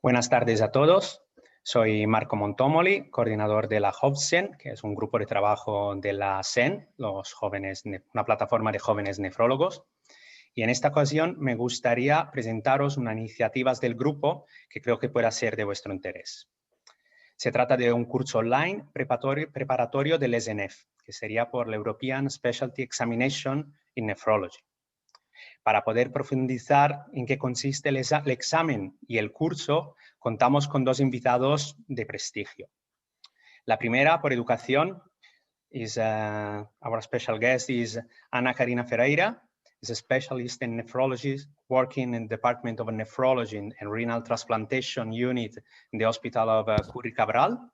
Buenas tardes a todos. Soy Marco Montomoli, coordinador de la JOVSEN, que es un grupo de trabajo de la SEN, una plataforma de jóvenes nefrólogos. Y en esta ocasión me gustaría presentaros unas iniciativas del grupo que creo que pueda ser de vuestro interés. Se trata de un curso online preparatorio del SNF, que sería por la European Specialty Examination in Nephrology. Para poder profundizar en qué consiste el examen y el curso, contamos con dos invitados de prestigio. La primera, por educación, our special guest is Ana Karina Ferreira, is a specialist in nephrology, working in the Department of Nephrology and Renal Transplantation Unit in the Hospital of Curri Cabral,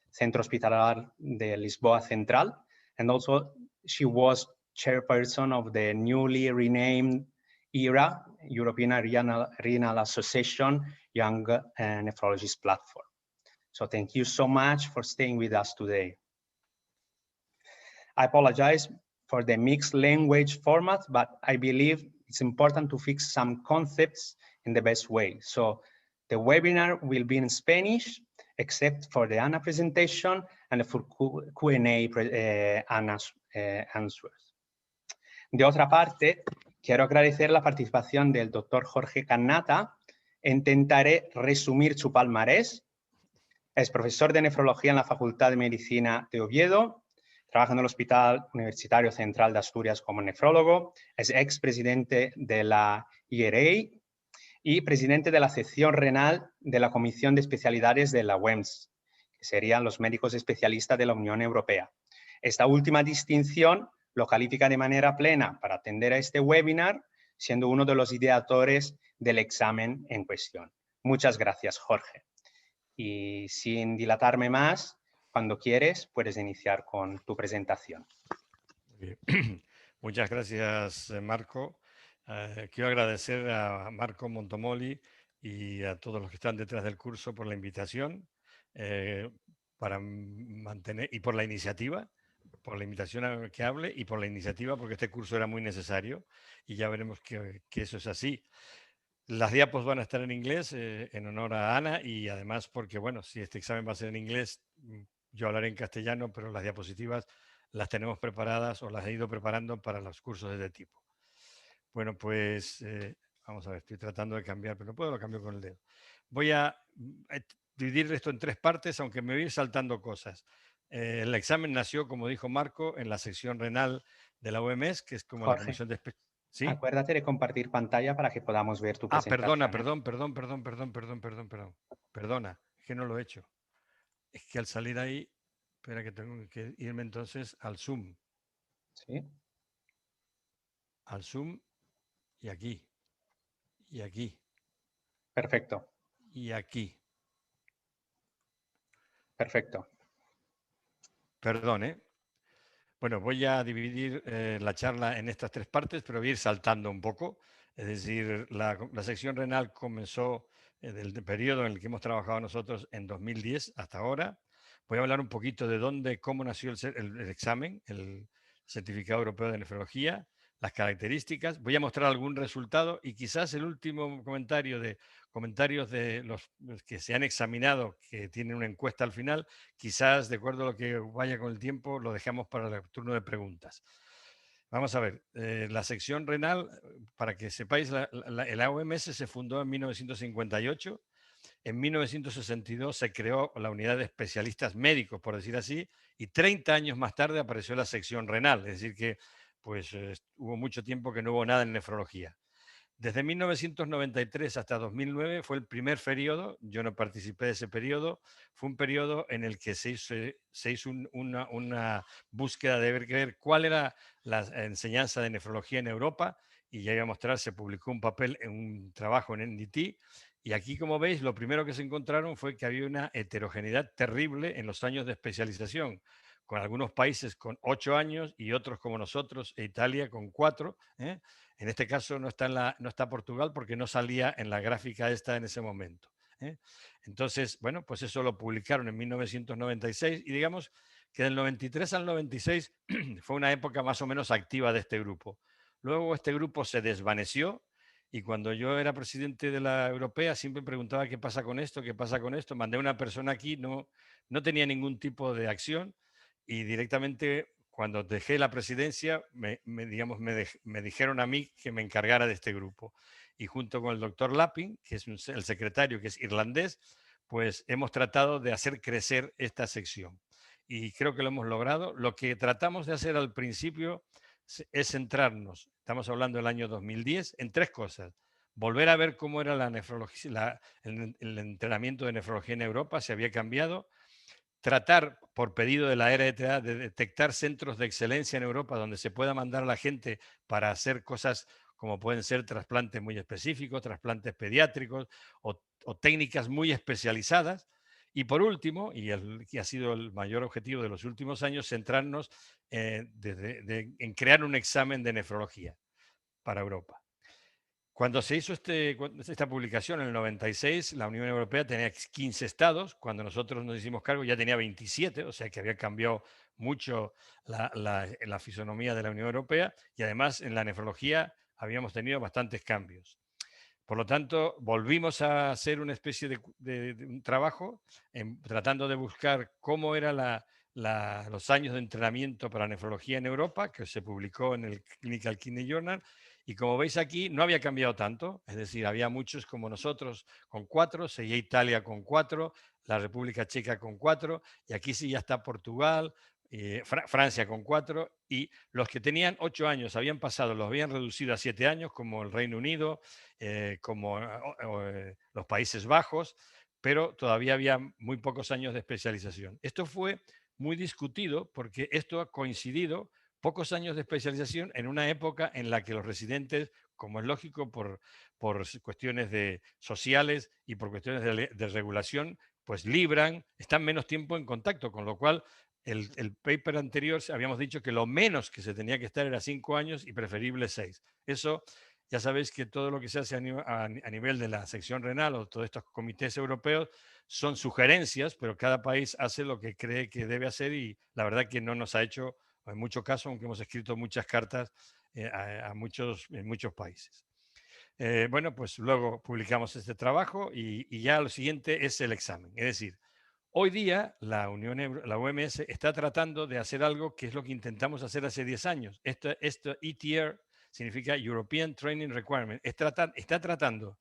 Centro Hospitalar de Lisboa Central, and also she was chairperson of the newly renamed ERA, European Renal Association Young Nephrologist Platform. So thank you so much for staying with us today. I apologize for the mixed language format, but I believe it's important to fix some concepts in the best way. So the webinar will be in Spanish, except for the Ana presentation and for Q&A Ana's answers. De otra parte, quiero agradecer la participación del doctor Jorge Cannata. Intentaré resumir su palmarés. Es profesor de nefrología en la Facultad de Medicina de Oviedo. Trabaja en el Hospital Universitario Central de Asturias como nefrólogo. Es expresidente de la ERA y presidente de la sección renal de la Comisión de Especialidades de la WEMS, que serían los médicos especialistas de la Unión Europea. Esta última distinción lo califica de manera plena para atender a este webinar, siendo uno de los ideadores del examen en cuestión. Muchas gracias, Jorge. Y sin dilatarme más, cuando quieres, puedes iniciar con tu presentación. Muchas gracias, Marco. Quiero agradecer a Marco Montomoli y a todos los que están detrás del curso por la invitación para mantener y por la iniciativa, por la invitación a que hable y por la iniciativa, porque este curso era muy necesario y ya veremos que eso es así. Las diapos van a estar en inglés en honor a Ana y además porque, bueno, si este examen va a ser en inglés, yo hablaré en castellano, pero las diapositivas las tenemos preparadas o las he ido preparando para los cursos de este tipo. Bueno, pues vamos a ver, estoy tratando de cambiar, pero no puedo, lo cambio con el dedo. Voy a dividir esto en tres partes, aunque me voy a ir saltando cosas. El examen nació, como dijo Marco, en la sección renal de la OMS, que es como Jorge, la comisión de... ¿Sí? Acuérdate de compartir pantalla para que podamos ver tu presentación. Perdona, es que no lo he hecho. Es que al salir ahí, espera que tengo que irme entonces al Zoom. ¿Sí? Al Zoom y aquí. Y aquí. Perfecto. Y aquí. Perfecto. Perdón, ¿eh? Bueno, voy a dividir la charla en estas tres partes, pero voy a ir saltando un poco. Es decir, la sección renal comenzó del periodo en el que hemos trabajado nosotros en 2010 hasta ahora. Voy a hablar un poquito de dónde, cómo nació el examen, el Certificado Europeo de Nefrología, las características. Voy a mostrar algún resultado y quizás el último comentarios de los que se han examinado, que tienen una encuesta al final, quizás de acuerdo a lo que vaya con el tiempo, lo dejamos para el turno de preguntas. Vamos a ver, la sección renal, para que sepáis, el AOMS se fundó en 1958. En 1962 se creó la unidad de especialistas médicos, por decir así, y 30 años más tarde apareció la sección renal, es decir que pues, hubo mucho tiempo que no hubo nada en nefrología. Desde 1993 hasta 2009 fue el primer periodo, yo no participé de ese periodo, fue un periodo en el que se hizo una búsqueda de ver cuál era la enseñanza de nefrología en Europa y ya iba a mostrar, se publicó un papel en un trabajo en NDT y aquí, como veis, lo primero que se encontraron fue que había una heterogeneidad terrible en los años de especialización, con algunos países con 8 años y otros como nosotros, e Italia con 4. En este caso no está Portugal porque no salía en la gráfica esta en ese momento. Entonces, bueno, pues eso lo publicaron en 1996 y digamos que del 93 al 96 fue una época más o menos activa de este grupo. Luego este grupo se desvaneció Y cuando yo era presidente de la europea, siempre preguntaba qué pasa con esto, qué pasa con esto. Mandé una persona aquí, no tenía ningún tipo de acción y directamente cuando dejé la presidencia, digamos, me dijeron a mí que me encargara de este grupo. Y junto con el doctor Lappin, que es el secretario, que es irlandés, pues hemos tratado de hacer crecer esta sección. Y creo que lo hemos logrado. Lo que tratamos de hacer al principio es centrarnos, estamos hablando del año 2010, en tres cosas. Volver a ver cómo era la nefrología, el entrenamiento de nefrología en Europa, si había cambiado. Tratar, por pedido de la RTA, de detectar centros de excelencia en Europa donde se pueda mandar a la gente para hacer cosas como pueden ser trasplantes muy específicos, trasplantes pediátricos o técnicas muy especializadas. Y por último, y el que ha sido el mayor objetivo de los últimos años, centrarnos en crear un examen de nefrología para Europa. Cuando se hizo esta publicación en el 96, la Unión Europea tenía 15 estados. Cuando nosotros nos hicimos cargo ya tenía 27, o sea que había cambiado mucho la fisonomía de la Unión Europea y además en la nefrología habíamos tenido bastantes cambios. Por lo tanto, volvimos a hacer una especie de un trabajo tratando de buscar cómo eran los años de entrenamiento para nefrología en Europa, que se publicó en el Clinical Kidney Journal. Y como veis aquí, no había cambiado tanto, es decir, había muchos como nosotros con 4, seguía Italia con 4, la República Checa con 4, y aquí sí ya está Portugal, Francia con 4, y los que tenían 8 años habían pasado, los habían reducido a 7 años, como el Reino Unido, como los Países Bajos, pero todavía había muy pocos años de especialización. Esto fue muy discutido porque esto ha coincidido, pocos años de especialización, en una época en la que los residentes, como es lógico por cuestiones sociales y por cuestiones de regulación, pues libran, están menos tiempo en contacto, con lo cual el paper anterior habíamos dicho que lo menos que se tenía que estar era 5 años y preferible 6. Eso ya sabéis que todo lo que se hace a nivel de la sección renal o todos estos comités europeos son sugerencias, pero cada país hace lo que cree que debe hacer y la verdad que no nos ha hecho en muchos casos, aunque hemos escrito muchas cartas en muchos países. Bueno, pues luego publicamos este trabajo y ya lo siguiente es el examen. Es decir, hoy día la OMS está tratando de hacer algo que es lo que intentamos hacer hace 10 años. Esto ETR significa European Training Requirement. Está tratando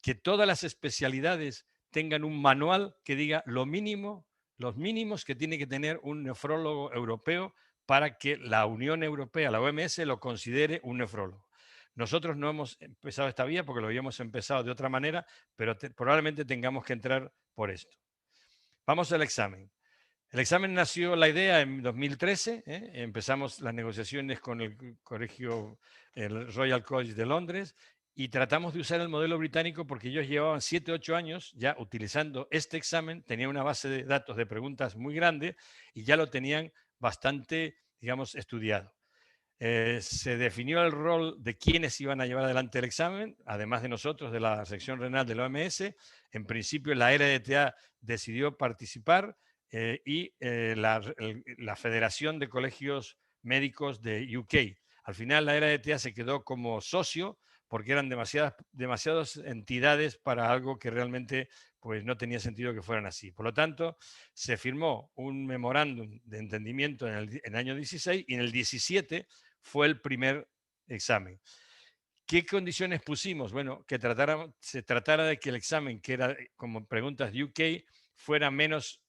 que todas las especialidades tengan un manual que diga los mínimos que tiene que tener un nefrólogo europeo para que la Unión Europea, la OMS, lo considere un nefrólogo. Nosotros no hemos empezado esta vía porque lo habíamos empezado de otra manera, pero probablemente tengamos que entrar por esto. Vamos al examen. El examen nació la idea en 2013, empezamos las negociaciones con el colegio, el Royal College de Londres, y tratamos de usar el modelo británico porque ellos llevaban 7, 8 años ya utilizando este examen, tenían una base de datos de preguntas muy grande y ya lo tenían bastante, digamos, estudiado. Se definió el rol de quienes iban a llevar adelante el examen, además de nosotros, de la sección renal de la OMS. En principio, la RDTA decidió participar y la Federación de Colegios Médicos de UK. Al final, la RDTA se quedó como socio porque eran demasiadas entidades para algo que realmente pues, no tenía sentido que fueran así. Por lo tanto, se firmó un memorándum de entendimiento en el año 16 y en el 17 fue el primer examen. ¿Qué condiciones pusimos? Bueno, que se tratara de que el examen, que era como preguntas de UK, fuera menos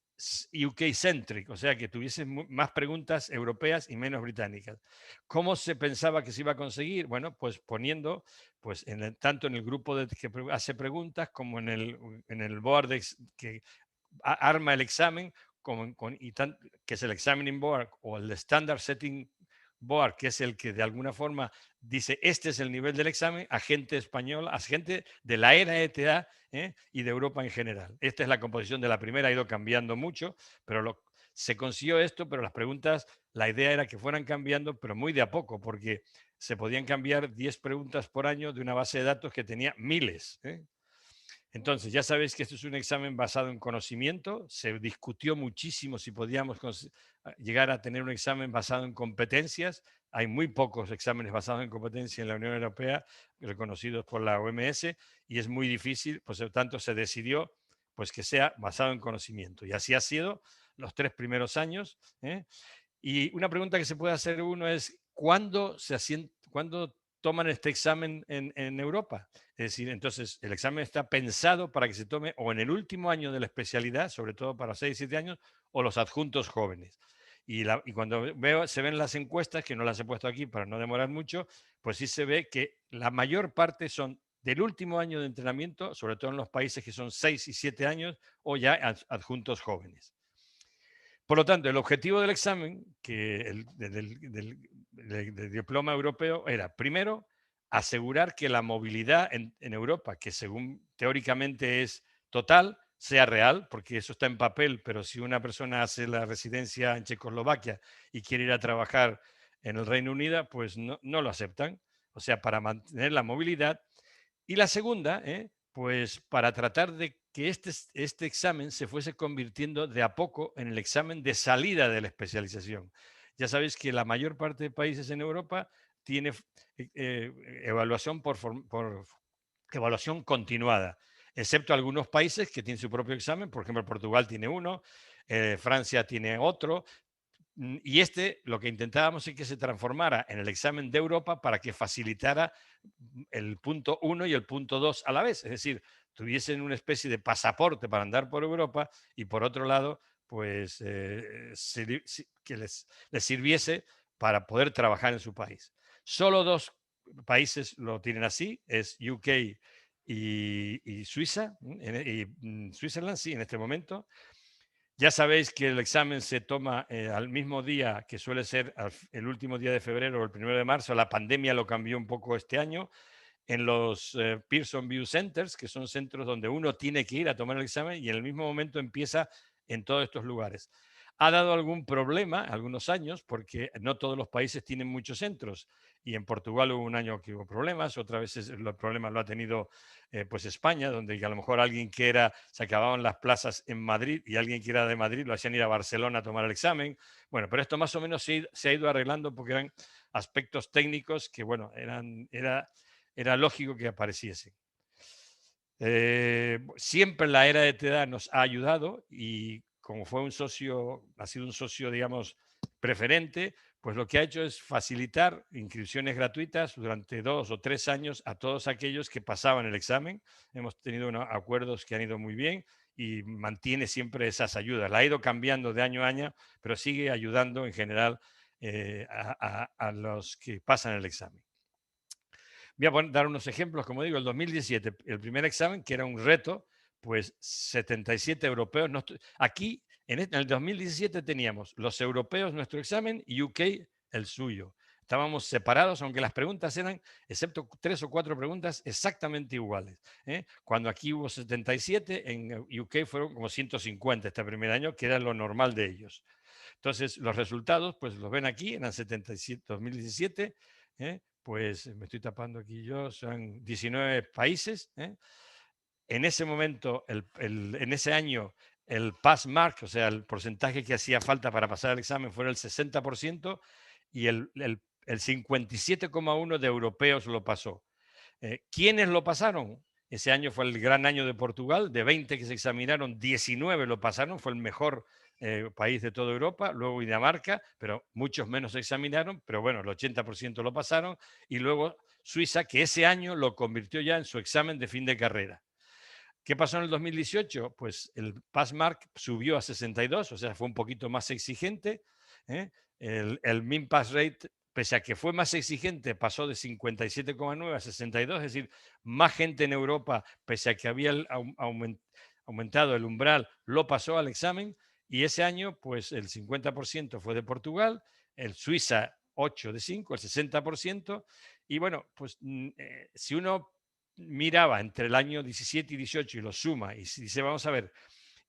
UK-centric, o sea, que tuviese más preguntas europeas y menos británicas. ¿Cómo se pensaba que se iba a conseguir? Bueno, pues poniendo, pues tanto en el grupo que hace preguntas como en el board que arma el examen, que es el examining board o el standard setting board, que es el que de alguna forma dice este es el nivel del examen, a gente española, a gente de la era ETA y de Europa en general. Esta es la composición de la primera, ha ido cambiando mucho, pero se consiguió esto, pero las preguntas, la idea era que fueran cambiando, pero muy de a poco, porque se podían cambiar 10 preguntas por año de una base de datos que tenía miles. Entonces, ya sabéis que este es un examen basado en conocimiento. Se discutió muchísimo si podíamos llegar a tener un examen basado en competencias. Hay muy pocos exámenes basados en competencia en la Unión Europea reconocidos por la OMS y es muy difícil, pues por tanto se decidió pues que sea basado en conocimiento. Y así ha sido los 3 primeros años. ¿Eh? Y una pregunta que se puede hacer uno es, ¿cuándo toman este examen en Europa? Es decir, entonces el examen está pensado para que se tome o en el último año de la especialidad, sobre todo para 6 7 años, o los adjuntos jóvenes. Y cuando se ven las encuestas, que no las he puesto aquí para no demorar mucho, pues sí se ve que la mayor parte son del último año de entrenamiento, sobre todo en los países que son 6 y 7 años, o ya adjuntos jóvenes. Por lo tanto, el objetivo del examen del diploma europeo era, primero, asegurar que la movilidad en Europa, que según teóricamente es total, sea real, porque eso está en papel, pero si una persona hace la residencia en Checoslovaquia y quiere ir a trabajar en el Reino Unido, pues no lo aceptan. O sea, para mantener la movilidad. Y la segunda, pues para tratar de que este examen se fuese convirtiendo de a poco en el examen de salida de la especialización. Ya sabéis que la mayor parte de países en Europa tiene evaluación por evaluación continuada, excepto algunos países que tienen su propio examen. Por ejemplo, Portugal tiene uno, Francia tiene otro, y lo que intentábamos es que se transformara en el examen de Europa para que facilitara el punto 1 y el punto 2 a la vez. Es decir, tuviesen una especie de pasaporte para andar por Europa y por otro lado, pues que les sirviese para poder trabajar en su país. Solo 2 países lo tienen así, es UK y Suiza, y Switzerland, sí, en este momento. Ya sabéis que el examen se toma al mismo día, que suele ser el último día de febrero o el 1 de marzo. La pandemia lo cambió un poco este año en los Pearson View Centers, que son centros donde uno tiene que ir a tomar el examen y en el mismo momento empieza en todos estos lugares. Ha dado algún problema algunos años porque no todos los países tienen muchos centros y en Portugal hubo un año que hubo problemas, otras veces los problemas lo ha tenido pues España, donde a lo mejor alguien que se acababan las plazas en Madrid y alguien que era de Madrid lo hacían ir a Barcelona a tomar el examen. Bueno, pero esto más o menos se ha ido arreglando porque eran aspectos técnicos que, bueno, era lógico que apareciesen. Siempre la era de TEDA nos ha ayudado y como ha sido un socio, digamos, preferente, pues lo que ha hecho es facilitar inscripciones gratuitas durante 2 o 3 años a todos aquellos que pasaban el examen. Hemos tenido acuerdos que han ido muy bien y mantiene siempre esas ayudas. La ha ido cambiando de año a año, pero sigue ayudando en general a los que pasan el examen. Voy a dar unos ejemplos, como digo, el 2017, el primer examen, que era un reto, pues 77 europeos. Aquí, en el 2017, teníamos los europeos nuestro examen y UK el suyo. Estábamos separados, aunque las preguntas eran, excepto 3 o 4 preguntas, exactamente iguales. Cuando aquí hubo 77, en UK fueron como 150 este primer año, que era lo normal de ellos. Entonces, los resultados, pues los ven aquí, eran 77, 2017, pues me estoy tapando aquí yo, son 19 países. En ese momento, en ese año, el pass mark, o sea, el porcentaje que hacía falta para pasar el examen fue el 60% y el 57,1% de europeos lo pasó. ¿Quiénes lo pasaron? Ese año fue el gran año de Portugal, de 20 que se examinaron, 19 lo pasaron, fue el mejor país de toda Europa, luego Dinamarca, pero muchos menos se examinaron, pero bueno, el 80% lo pasaron, y luego Suiza, que ese año lo convirtió ya en su examen de fin de carrera. ¿Qué pasó en el 2018? Pues el Passmark subió a 62, o sea, fue un poquito más exigente. ¿eh? El Min Pass Rate, pese a que fue más exigente, pasó de 57,9 a 62, es decir, más gente en Europa, pese a que había aumentado el umbral, lo pasó al examen. Y ese año, pues el 50% fue de Portugal, el Suiza 8 de 5, el 60%. Y bueno, pues si uno miraba entre el año 17 y 18 y lo suma y dice, vamos a ver,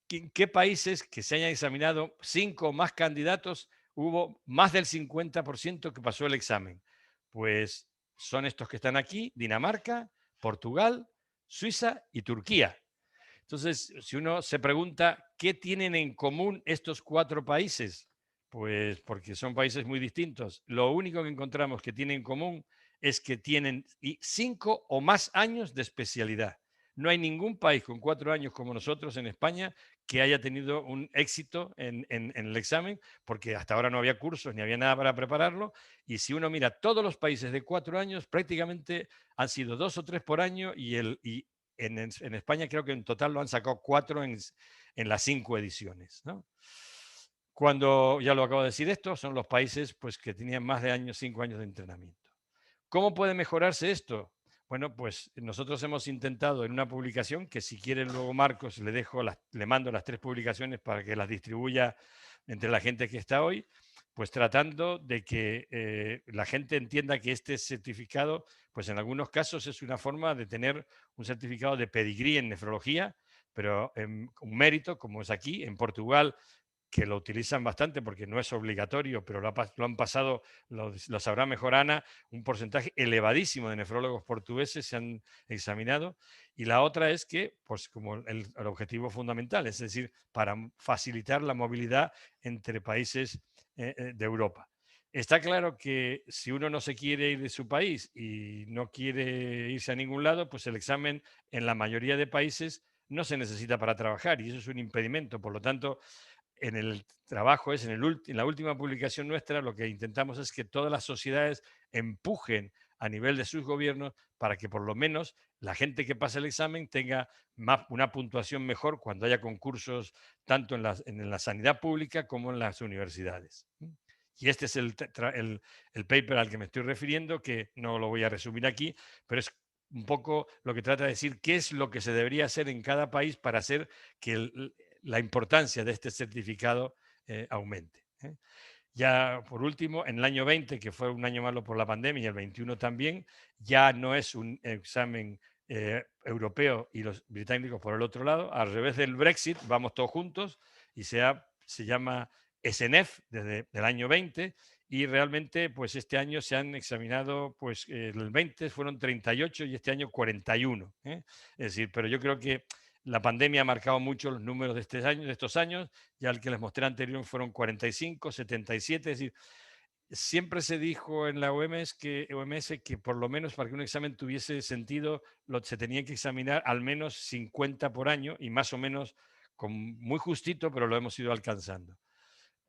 ¿en qué países que se hayan examinado 5 o más candidatos hubo más del 50% que pasó el examen? Pues son estos que están aquí: Dinamarca, Portugal, Suiza y Turquía. Entonces, si uno se pregunta, ¿qué tienen en común estos 4 países? Pues porque son países muy distintos. Lo único que encontramos que tienen en común es que tienen 5 o más años de especialidad. No hay ningún país con 4 años como nosotros en España que haya tenido un éxito en el examen, porque hasta ahora no había cursos ni había nada para prepararlo. Y si uno mira todos los países de 4 años, prácticamente han sido 2 o 3 por año y en España creo que en total lo han sacado 4 en las 5 ediciones, ¿no? Cuando, ya lo acabo de decir esto, son los países pues, que tenían más de 5 años de entrenamiento. ¿Cómo puede mejorarse esto? Bueno, pues nosotros hemos intentado en una publicación, que si quiere luego Marcos le mando las 3 publicaciones para que las distribuya entre la gente que está hoy, pues tratando de que la gente entienda que este certificado, pues en algunos casos es una forma de tener un certificado de pedigrí en nefrología, pero un mérito, como es aquí, en Portugal, que lo utilizan bastante porque no es obligatorio, pero lo han pasado, lo sabrá mejor Ana, un porcentaje elevadísimo de nefrólogos portugueses se han examinado. Y la otra es que, pues como el objetivo fundamental, es decir, para facilitar la movilidad entre países de Europa. Está claro que si uno no se quiere ir de su país y no quiere irse a ningún lado, pues el examen en la mayoría de países no se necesita para trabajar y eso es un impedimento. Por lo tanto, en el trabajo en la última publicación nuestra, lo que intentamos es que todas las sociedades empujen a nivel de sus gobiernos para que por lo menos la gente que pasa el examen tenga una puntuación mejor cuando haya concursos tanto en la sanidad pública como en las universidades. Y este es el paper al que me estoy refiriendo, que no lo voy a resumir aquí, pero es un poco lo que trata de decir qué es lo que se debería hacer en cada país para hacer que la importancia de este certificado aumente. Ya por último, en el año 20, que fue un año malo por la pandemia, y el 21 también, ya no es un examen europeo y los británicos por el otro lado. Al revés del Brexit, vamos todos juntos y se llama SNF desde el año 20 y realmente pues este año se han examinado, pues el 20 fueron 38 y este año 41. Es decir, pero yo creo que la pandemia ha marcado mucho los números de estos años. Ya el que les mostré anterior fueron 45, 77. Es decir, siempre se dijo en la OMS que por lo menos para que un examen tuviese sentido se tenía que examinar al menos 50 por año y más o menos muy justito, pero lo hemos ido alcanzando.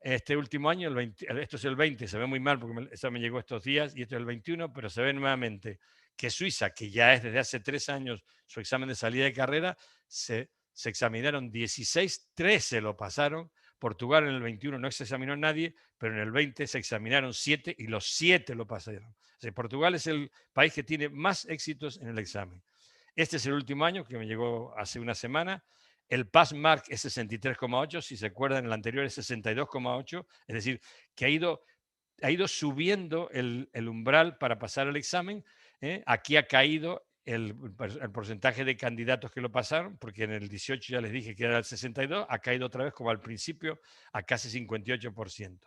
Este último año, esto es el 20, se ve muy mal porque eso me llegó estos días y esto es el 21, pero se ve nuevamente que Suiza, que ya es desde hace 3 años su examen de salida de carrera, se examinaron 16, 13 lo pasaron. Portugal en el 21 no se examinó nadie, pero en el 20 se examinaron 7 y los 7 lo pasaron. O sea, Portugal es el país que tiene más éxitos en el examen. Este es el último año que me llegó hace una semana. El Passmark es 63,8, si se acuerdan, el anterior es 62,8, es decir, que ha ido subiendo el umbral para pasar el examen. Aquí ha caído el porcentaje de candidatos que lo pasaron, porque en el 18 ya les dije que era el 62, ha caído otra vez como al principio a casi 58%.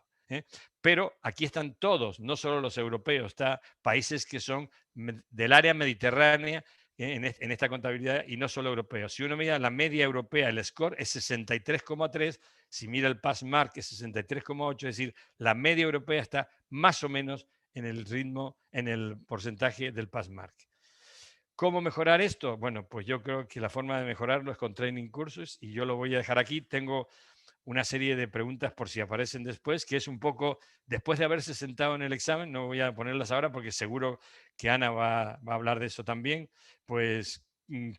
Pero aquí están todos, no solo los europeos, está países que son del área mediterránea en esta contabilidad y no solo europeos. Si uno mira la media europea, el score es 63,3, si mira el Passmark es 63,8, es decir, la media europea está más o menos en el ritmo, en el porcentaje del Passmark. ¿Cómo mejorar esto? Bueno, pues yo creo que la forma de mejorarlo es con training cursos y yo lo voy a dejar aquí. Tengo una serie de preguntas por si aparecen después, que es un poco, después de haberse sentado en el examen, no voy a ponerlas ahora porque seguro que Ana va a hablar de eso también, pues,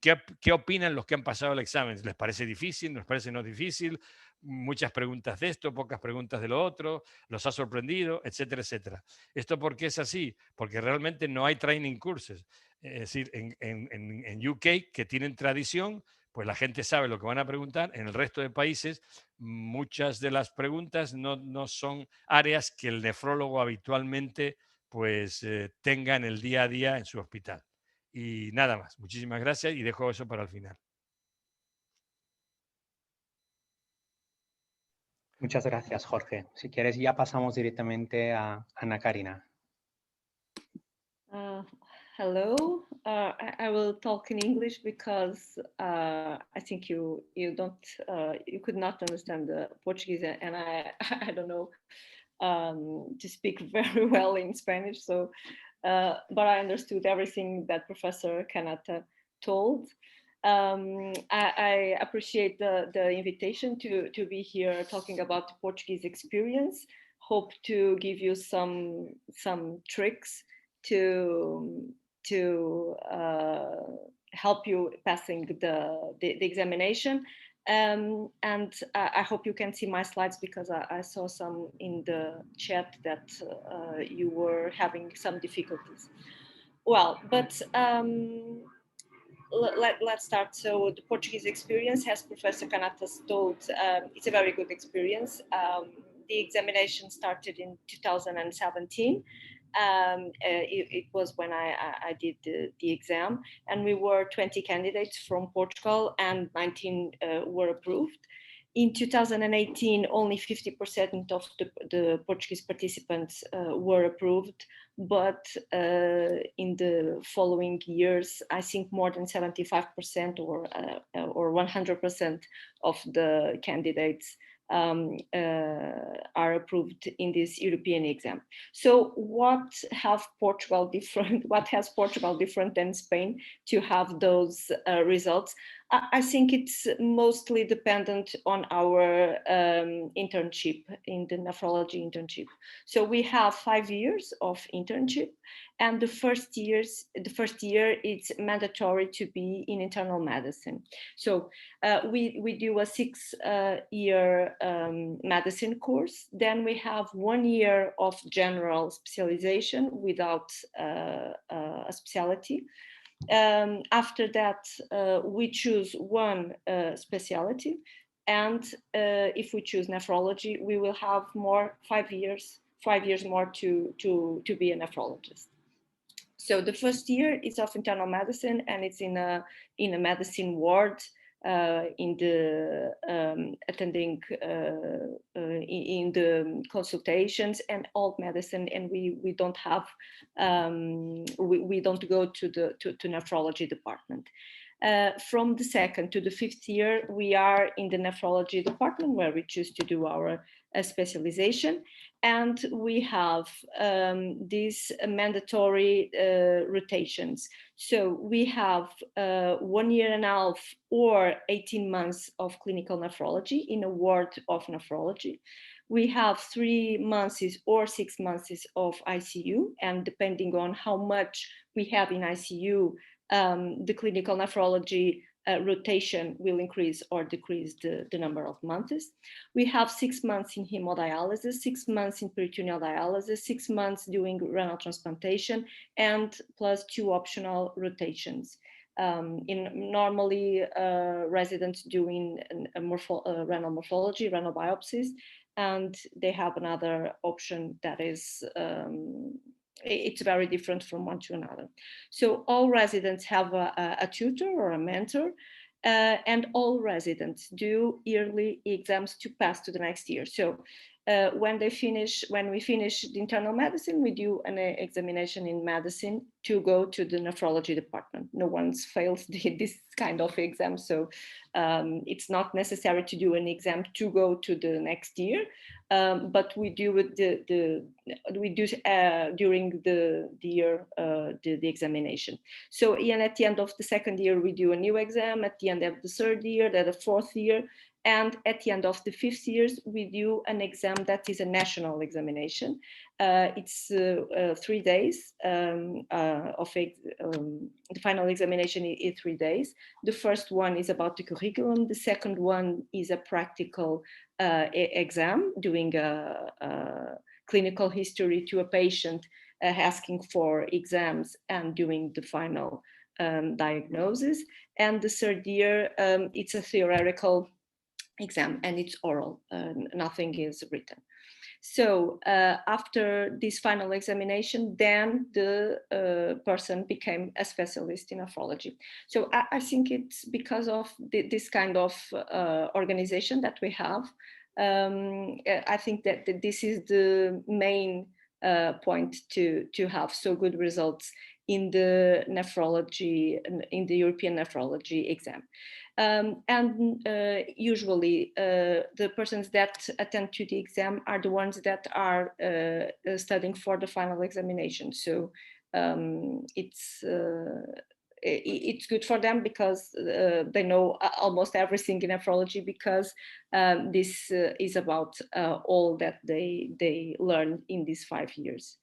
¿qué opinan los que han pasado el examen? ¿Les parece difícil? ¿Les parece no difícil? Muchas preguntas de esto, pocas preguntas de lo otro, los ha sorprendido, etcétera, etcétera. ¿Esto por qué es así? Porque realmente no hay training courses. Es decir, en UK, que tienen tradición, pues la gente sabe lo que van a preguntar. En el resto de países, muchas de las preguntas no son áreas que el nefrólogo habitualmente pues tenga en el día a día en su hospital. Y nada más. Muchísimas gracias y dejo eso para el final. Muchas gracias, Jorge. Si quieres, ya pasamos directamente a Ana Karina. Hello. I will talk in English because I think you could not understand the Portuguese, and I I don't know to speak very well in Spanish. So, but I understood everything that Professor Kanata told. I appreciate the invitation to be here talking about the Portuguese experience. Hope to give you some tricks to help you passing the examination. And I hope you can see my slides because I saw some in the chat that you were having some difficulties. Well, but let's start. So the Portuguese experience, as Professor Canatas told, it's a very good experience. The examination started in 2017. It was when I did the exam, and we were 20 candidates from Portugal, and 19 were approved. In 2018, only 50% of the Portuguese participants were approved, but in the following years, I think more than 75% or 100% of the candidates are approved in this European exam. So what has Portugal different than Spain to have those results? I think it's mostly dependent on our internship in the nephrology internship. So we have 5 years of internship, and the first year it's mandatory to be in internal medicine. So we do a 6-year medicine course. Then we have 1 year of general specialization without a specialty. After that, we choose one specialty, and if we choose nephrology, we will have 5 years more to be a nephrologist. So the first year is of internal medicine, and it's in a medicine ward, in the attending in the consultations and all medicine, and we don't have we don't go to nephrology department. From the 2nd to the 5th year, we are in the nephrology department, where we choose to do our specialization, and we have these mandatory rotations. So we have 1.5 years or 18 months of clinical nephrology in a ward of nephrology. We have 3 months or 6 months of ICU, and depending on how much we have in ICU, the clinical nephrology rotation will increase or decrease the number of months. We have 6 months in hemodialysis, 6 months in peritoneal dialysis, 6 months doing renal transplantation, and plus 2 optional rotations. Normally, residents doing renal morphology, renal biopsies, and they have another option that is it's very different from one to another. So all residents have a tutor or a mentor, and all residents do yearly exams to pass to the next year. So when we finish the internal medicine, we do an examination in medicine to go to the nephrology department. No one fails this kind of exam, so it's not necessary to do an exam to go to the next year, but we do it during the year the examination. So at the end of the 2nd year, we do a new exam. At the end of the 3rd year, then the 4th year. And at the end of the 5th years, we do an exam that is a national examination. It's 3 days the final examination is 3 days. The first one is about the curriculum. The second one is a practical exam, doing a clinical history to a patient, asking for exams and doing the final diagnosis. And the 3rd year, it's a theoretical exam, and it's oral, nothing is written. So after this final examination, then the person became a specialist in nephrology. So I think it's because of this kind of organization that we have. I think that this is the main point to have so good results in the nephrology, in the European nephrology exam. Usually the persons that attend to the exam are the ones that are studying for the final examination. So it's good for them because they know almost everything in nephrology, because this is about all that they learn in these 5 years.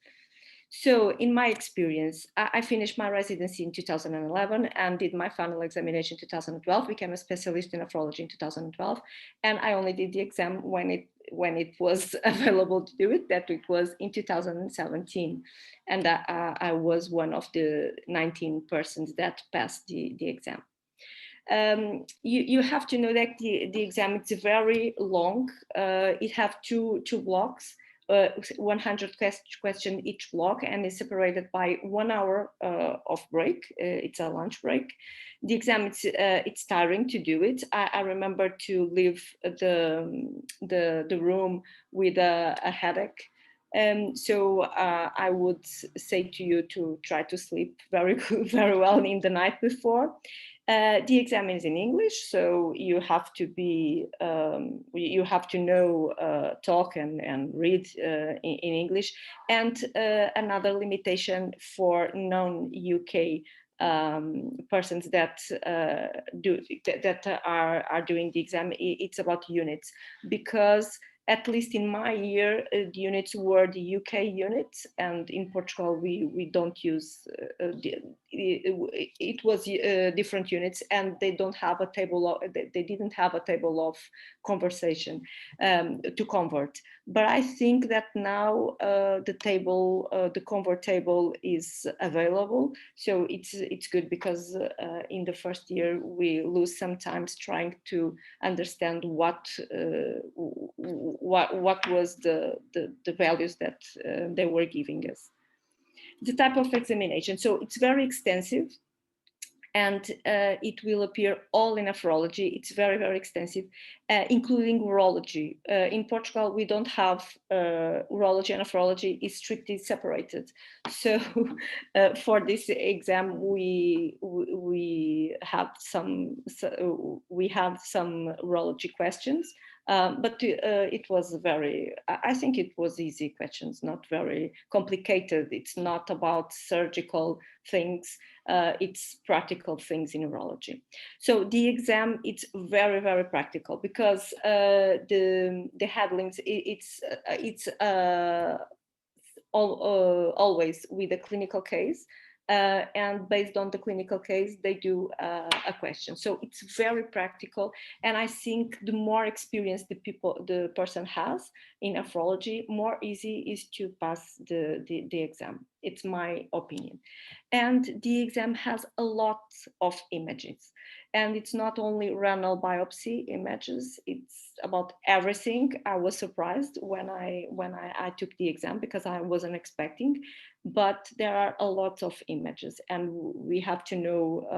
So in my experience, I finished my residency in 2011 and did my final examination in 2012, became a specialist in nephrology in 2012. And I only did the exam when it was available to do it, that it was in 2017. And I was one of the 19 persons that passed the exam. You have to know that the exam is very long. It has two blocks. 100 questions each block, and is separated by 1 hour of break. It's a lunch break. The exam, it's tiring to do it. I remember to leave the room with a headache. So I would say to you to try to sleep very well in the night before. The exam is in English, so you have to be you have to know talk and read in English. And another limitation for non-UK persons that are doing the exam, it's about units, because at least in my year, the units were the UK units, and in Portugal we don't use it was different units, and they don't have a table of, they didn't have a table of conversation to convert. But I think that now the convert table is available, so it's good, because in the first year we lose sometimes trying to understand what was the values that they were giving us. The type of examination, so it's very extensive, and it will appear all in nephrology. It's very, very extensive, including urology. In Portugal, we don't have urology and nephrology is strictly separated. So for this exam, we have some urology questions. But it was I think it was easy questions, not very complicated. It's not about surgical things, it's practical things in urology. So the exam, it's very, very practical, because the headlines, it's always with a clinical case. And based on the clinical case, they do a question. So it's very practical. And I think the more experience the person has in nephrology, more easy is to pass the exam. It's my opinion. And the exam has a lot of images. And it's not only renal biopsy images, it's about everything. I was surprised when I took the exam, because I wasn't expecting, but there are a lot of images, and we have to know,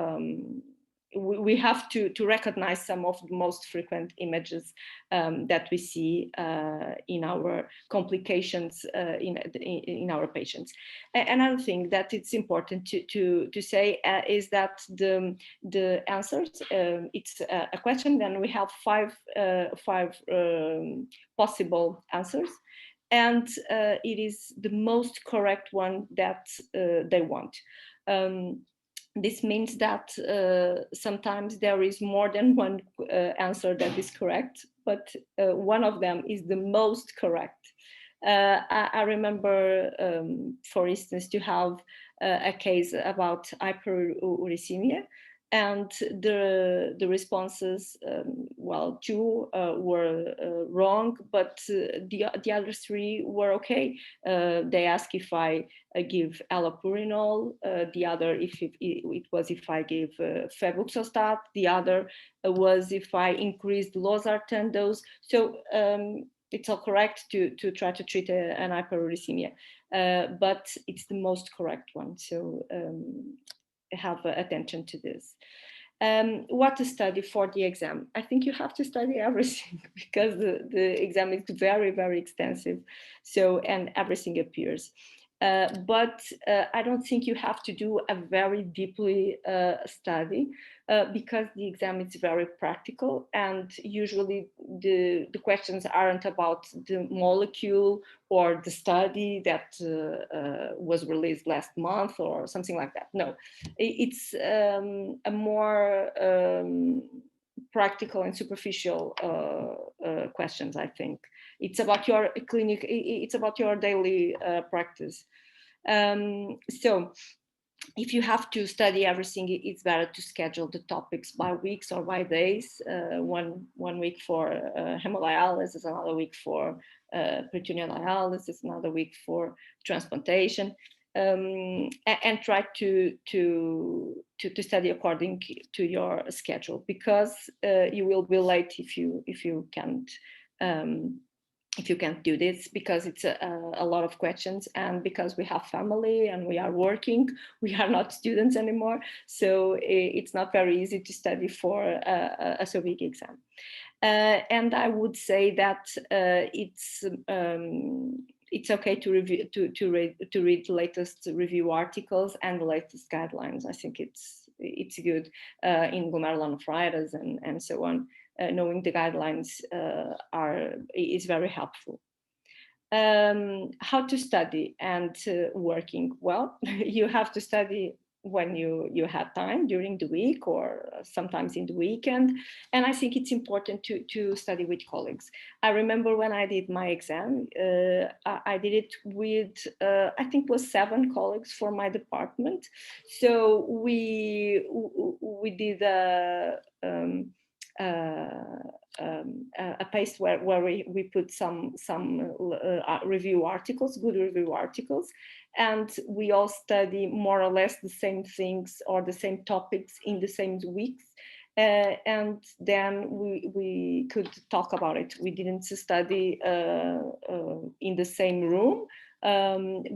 we have to recognize some of the most frequent images that we see in our complications in our patients. Another thing that it's important to say is that the answers, it's a question, then we have five possible answers, and it is the most correct one that they want. This means that sometimes there is more than one answer that is correct, but one of them is the most correct. I remember, for instance, to have a case about hyperuricemia, and the responses, well, 2 were wrong, but the other 3 were okay. They asked if I give allopurinol, the other if if I give febuxostat, the other was if I increased losartan dose. So it's all correct to try to treat an hyperuricemia, but it's the most correct one. So have attention to this. What to study for the exam? I think you have to study everything, because the exam is very, very extensive. So, and everything appears. But I don't think you have to do a very deeply study because the exam is very practical, and usually the questions aren't about the molecule or the study that was released last month or something like that. No, it's a more practical and superficial questions, I think. It's about your clinic, it's about your daily practice. So if you have to study everything, it's better to schedule the topics by weeks or by days. One week for hemodialysis, another week for peritoneal dialysis, another week for transplantation, and try to study according to your schedule, because you will be late if you can't. If you can't do this, because it's a lot of questions, and because we have family and we are working, we are not students anymore, so it's not very easy to study for a so big exam. And I would say that it's okay to review, to read the latest review articles and the latest guidelines. I think it's good in glomerulonephritis and so on. Knowing the guidelines is very helpful. How to study and working? Well, you have to study when you have time during the week or sometimes in the weekend. And I think it's important to study with colleagues. I remember when I did my exam, I did it with, I think it was 7 colleagues for my department. So we did a paste where we put some review articles, good review articles, and we all study more or less the same things or the same topics in the same weeks. And then we could talk about it. We didn't study in the same room,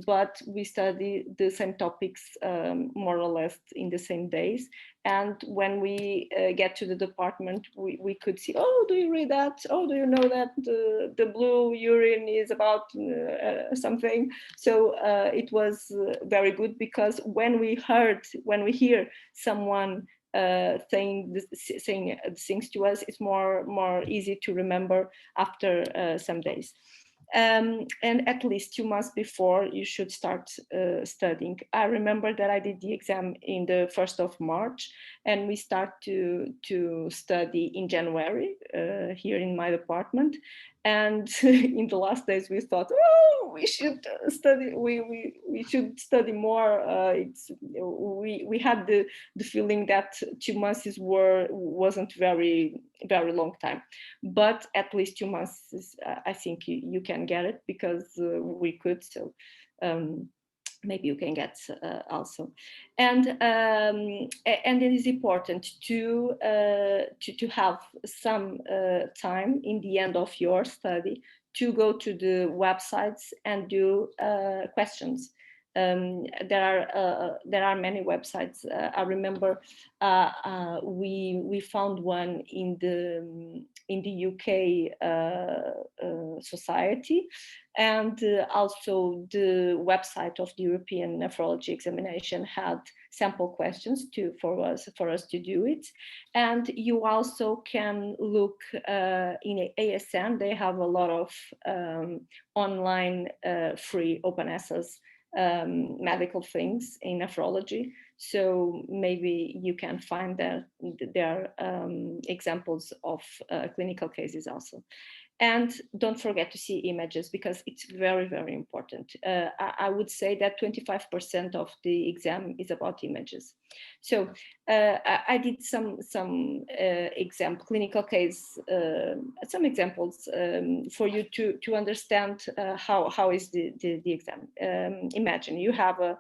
but we study the same topics more or less in the same days. And when we get to the department, we could see, oh, do you read that? Oh, do you know that the blue urine is about something? So it was very good, because when we hear someone saying things to us, it's more easy to remember after some days. And at least 2 months before, you should start studying. I remember that I did the exam in the 1st of March, and we start to study in January here in my department. And in the last days, we thought, oh, we should study. We should study more. We had the feeling that 2 months wasn't very long time, but at least 2 months is, I think you can get it, because we could. So maybe you can get also, and it is important to have some time in the end of your study to go to the websites and do questions. There are many websites. I remember we found one in the UK society, and also the website of the European Nephrology Examination had sample questions for us to do it. And you also can look in ASN. They have a lot of online free open access medical things in nephrology. So maybe you can find there examples of clinical cases also. And don't forget to see images, because it's very, very important. I would say that 25% of the exam is about images. So I did some clinical case, some examples for you to understand how is the exam. Imagine you have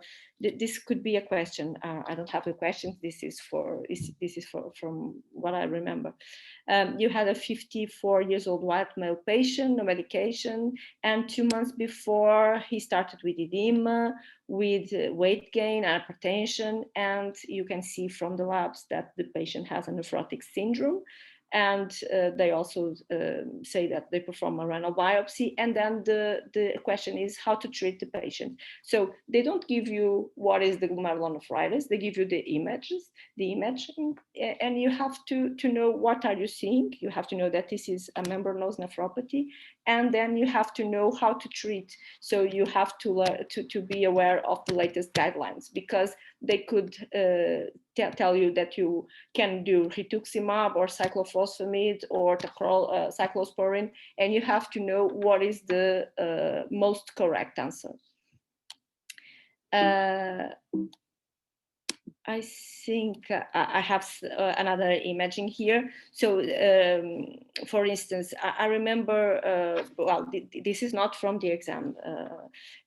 this could be a question. I don't have the questions. This is from what I remember. You had a 54 years old white male patient, no medication, and 2 months before he started with edema, with weight gain, hypertension, and you can see from the labs that the patient has a nephrotic syndrome. And they also say that they perform a renal biopsy. And then the question is how to treat the patient. So they don't give you what is the glomerulonephritis, they give you the images, the imaging, and you have to know what are you seeing. You have to know that this is a membranous nephropathy, and then you have to know how to treat. So you have to learn to be aware of the latest guidelines, because they could tell you that you can do rituximab or cyclophosphamide or cyclosporine, and you have to know what is the most correct answer. I think I have another imaging here. So, for instance, I remember, well, this is not from the exam,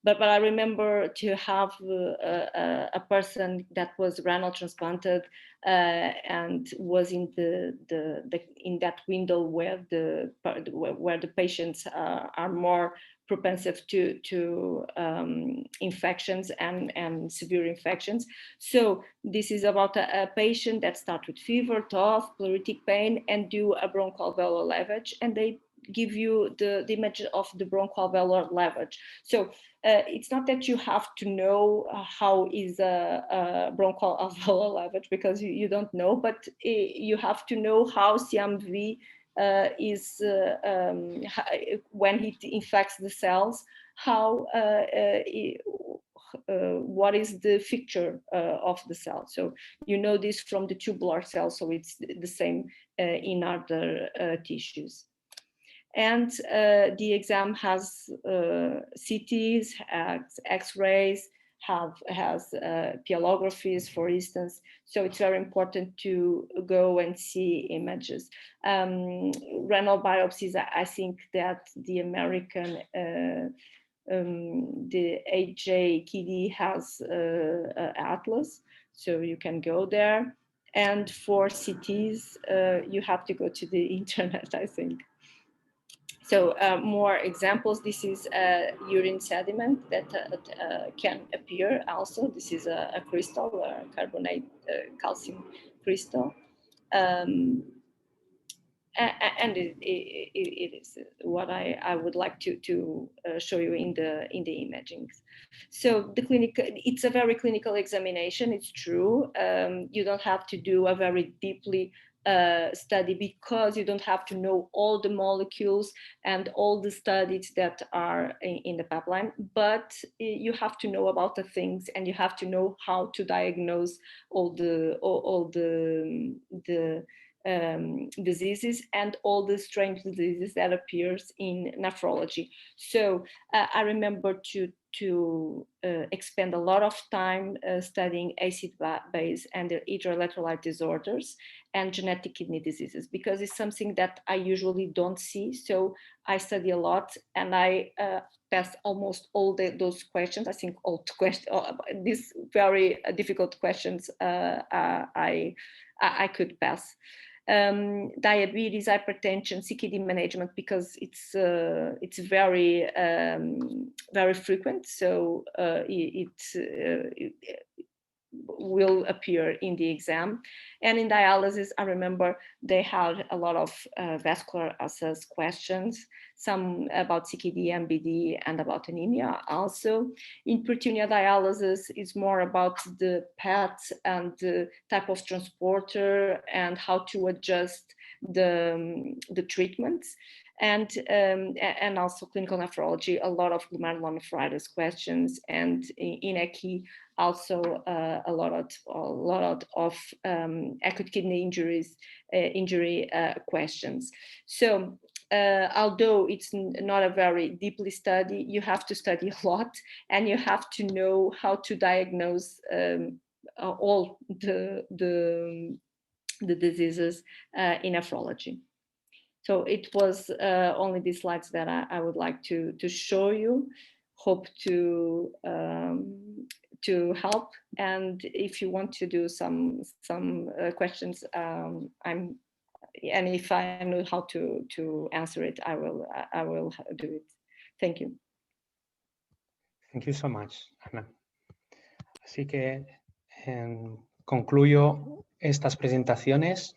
but I remember to have a person that was renal transplanted and was in in that window where the patients are more propensive to infections and severe infections. So this is about a patient that starts with fever, cough, pleuritic pain, and do a bronchoalveolar lavage, and they give you the image of the bronchoalveolar lavage. So it's not that you have to know how is a bronchoalveolar lavage, because you don't know, but you have to know how CMV is when it infects the cells, how what is the fixture of the cell. So you know this from the tubular cells, so it's the same in other tissues. And the exam has CTs, X-rays, has pyelographies, for instance. So it's very important to go and see images. Renal biopsies, I think that the American, the AJKD has Atlas, so you can go there. And for CTs, you have to go to the internet, I think. So more examples. This is urine sediment that can appear also. This is a crystal, a carbonate calcium crystal. And it is what I would like to show you in the imaging. So the clinical, it's a very clinical examination. It's true. You don't have to do a very deeply study, because you don't have to know all the molecules and all the studies that are in the pipeline, but you have to know about the things, and you have to know how to diagnose all the diseases and all the strange diseases that appears in nephrology. So I remember to expend a lot of time studying acid base and their hydroelectrolyte disorders and genetic kidney diseases, because it's something that I usually don't see. So I study a lot, and I pass almost all those questions. I think all these very difficult questions I could pass. Diabetes, hypertension, CKD management, because it's very very frequent, so it will appear in the exam. And in dialysis, I remember they had a lot of vascular access questions, some about CKD, MBD, and about anemia also. In peritoneal dialysis, it's more about the PET and the type of transporter and how to adjust the treatments. And also clinical nephrology, a lot of glomerulonephritis questions, and in ECI also a lot of acute kidney injury questions. So although it's not a very deeply study, you have to study a lot, and you have to know how to diagnose all the diseases in nephrology. So it was only these slides that I would like to show you. Hope to help, and if you want to do some questions, and if I know how to answer it, I will do it. Thank you. Thank you so much, Ana. Así que concluyo estas presentaciones